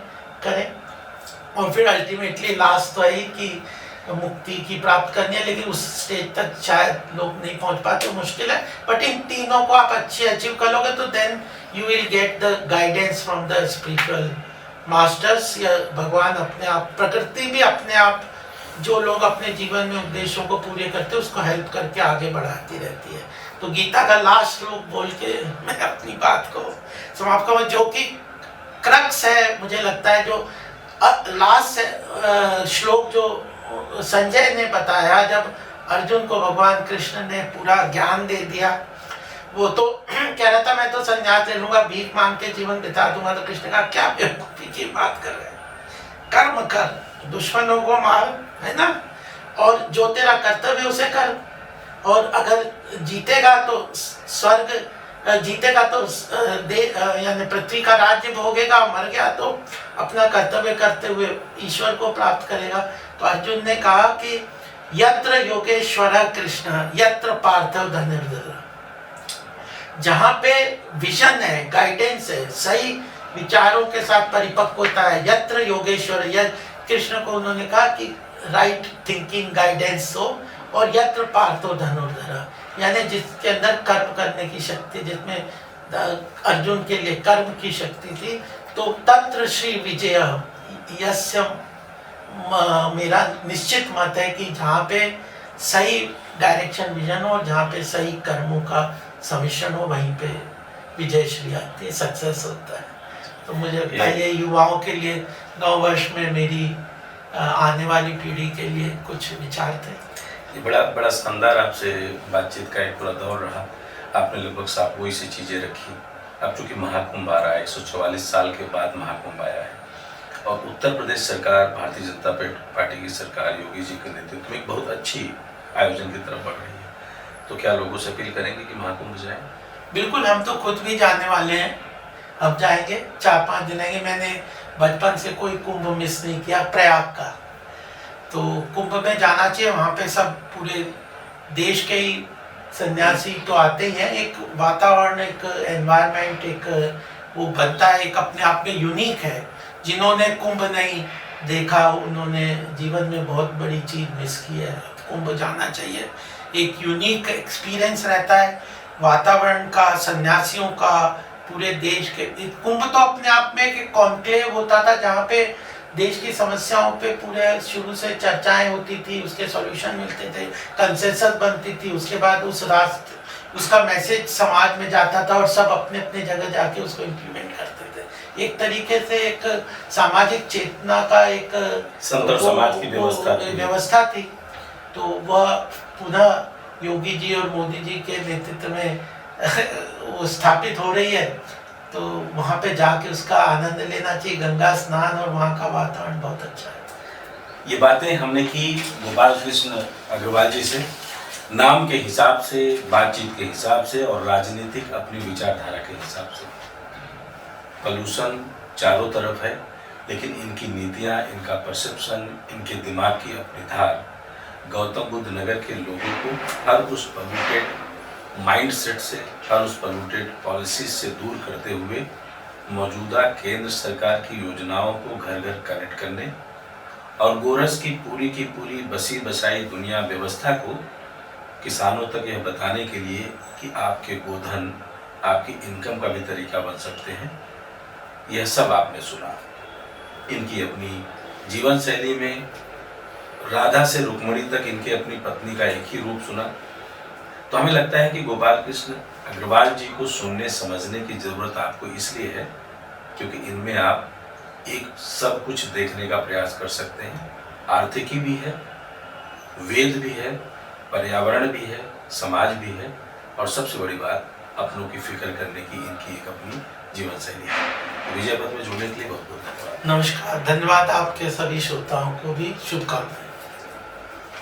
करें। और फिर अल्टीमेटली लास्ट तो है कि मुक्ति की प्राप्त करनी है, लेकिन उस स्टेज तक शायद लोग नहीं पहुंच पाते, मुश्किल है। बट इन तीनों को आप अच्छे अचीव कर लोगे तो then you will get the guidance from the spiritual masters, या भगवान अपने आप, प्रकृति भी अपने आप, जो लोग अपने जीवन में उद्देश्यों को पूरे करते हैं उसको हेल्प करके आगे बढ़ाती रहती है। तो गीता का लास्ट श्लोक बोल के मैं अपनी बात को समाप्त करूँ, जो कि क्रक्स है मुझे लगता है, जो लास्ट श्लोक जो संजय ने बताया, जब अर्जुन को भगवान कृष्ण ने पूरा ज्ञान दे दिया, वो तो कह रहा था मैं तो संन्यास ले लूंगा, भीख मांग के जीवन बिता दूंगा। तो कृष्ण का क्या बेवकूफी की बात कर रहे हैं, कर्म कर, दुश्मनों को मार, है ना, और जो तेरा कर्तव्य उसे कर, और अगर जीतेगा तो स्वर्ग जीतेगा तो यानी पृथ्वी का राज्य भोगेगा, मर गया तो अपना कर्तव्य करते हुए ईश्वर को प्राप्त करेगा। तो अर्जुन ने कहा कि यत्र योगेश्वर कृष्ण यत्र पार्थव धनुर्धर, जहाँ पे विजन है, गाइडेंस है, सही विचारों के साथ परिपक्वता है, यत्र योगेश्वर, कृष्ण को उन्होंने कहा कि राइट थिंकिंग गाइडेंस हो, और यत्र पार्थो धनुर्धर, यानी जिसके अंदर कर्म करने की शक्ति, जिसमें अर्जुन के लिए कर्म की शक्ति थी, तो तत्र श्री विजय यस्य, मेरा निश्चित मत है कि जहाँ पे सही डायरेक्शन विजन हो, जहाँ पे सही कर्मों का समिश्रण हो, वहीं पे विजय श्री आती है, सक्सेस होता है। तो मुझे लगता है ये युवाओं के लिए नव वर्ष में मेरी आने वाली पीढ़ी के लिए कुछ विचार थे। ये बड़ा शानदार आपसे बातचीत का एक पूरा दौर रहा। आपने लगभग साफ वही सी चीज़ें रखी। अब चूँकि महाकुंभ आ रहा है, 144 साल के बाद महाकुंभ आया है, और उत्तर प्रदेश सरकार, भारतीय जनता पार्टी की सरकार योगी जी के नेतृत्व में एक बहुत अच्छी आयोजन की तरफ बढ़ रही है। तो क्या लोगों से अपील करेंगे कि महाकुंभ जाएं? बिल्कुल, हम तो खुद भी जाने वाले हैं, अब जाएंगे 4-5 दिन आएंगे। मैंने बचपन से कोई कुंभ मिस नहीं किया प्रयाग का, तो कुंभ में जाना चाहिए। वहाँ पे सब पूरे देश के ही सन्यासी तो आते ही हैं, एक वातावरण, एक एनवायरनमेंट, एक वो बनता है, एक अपने आप में यूनिक है। जिन्होंने कुंभ नहीं देखा उन्होंने जीवन में बहुत बड़ी चीज़ मिस की है। कुंभ जाना चाहिए, एक यूनिक एक्सपीरियंस रहता है वातावरण का, सन्यासियों का, पूरे देश के। कुंभ तो अपने आप में एक कॉन्क्लेव होता था जहाँ पे देश की समस्याओं पे पूरे शुरू से चर्चाएं होती थी, उसके सॉल्यूशन मिलते थे, कंसेंसस बनती थी, उसके बाद उस राष्ट्र, उसका मैसेज समाज में जाता था और सब अपने अपने जगह जाके उसको इम्प्लीमेंट करते थे। एक तरीके से एक सामाजिक चेतना का एक समाज की व्यवस्था थी। तो वह पुनः योगी जी और मोदी जी के नेतृत्व में वो स्थापित हो रही है। तो वहाँ पे जाके उसका आनंद लेना चाहिए, गंगा स्नान, और वहाँ का वातावरण बहुत अच्छा है। ये बातें हमने की गोपाल कृष्ण अग्रवाल जी से, नाम के हिसाब से, बातचीत के हिसाब से, और राजनीतिक अपनी विचारधारा के हिसाब से। पॉल्यूशन चारों तरफ है, लेकिन इनकी नीतियाँ, इनका परसेप्शन, इनके दिमाग की अपनी धार गौतम बुद्ध नगर के लोगों को हर उस पोल्यूटेड माइंडसेट से, हर उस पोल्यूटेड पॉलिसीज से दूर करते हुए मौजूदा केंद्र सरकार की योजनाओं को घर घर कनेक्ट करने और गोरस की पूरी बसी बसाई दुनिया व्यवस्था को किसानों तक यह बताने के लिए कि आपके गोधन, आपकी इनकम का भी तरीका बन सकते हैं। यह सब आपने सुना। इनकी अपनी जीवन शैली में राधा से रुक्मणी तक इनके अपनी पत्नी का एक ही रूप सुना। तो हमें लगता है कि गोपाल कृष्ण अग्रवाल जी को सुनने समझने की जरूरत आपको इसलिए है क्योंकि इनमें आप एक सब कुछ देखने का प्रयास कर सकते हैं। आर्थिकी भी है, वेद भी है, पर्यावरण भी है, समाज भी है और सबसे बड़ी बात अपनों की फिक्र करने की इनकी एक अपनी जीवन शैली है। विजय पथ में जुड़ने के लिए बहुत बहुत धन्यवाद। नमस्कार, धन्यवाद। आपके सभी श्रोताओं को भी शुभकामनाएं।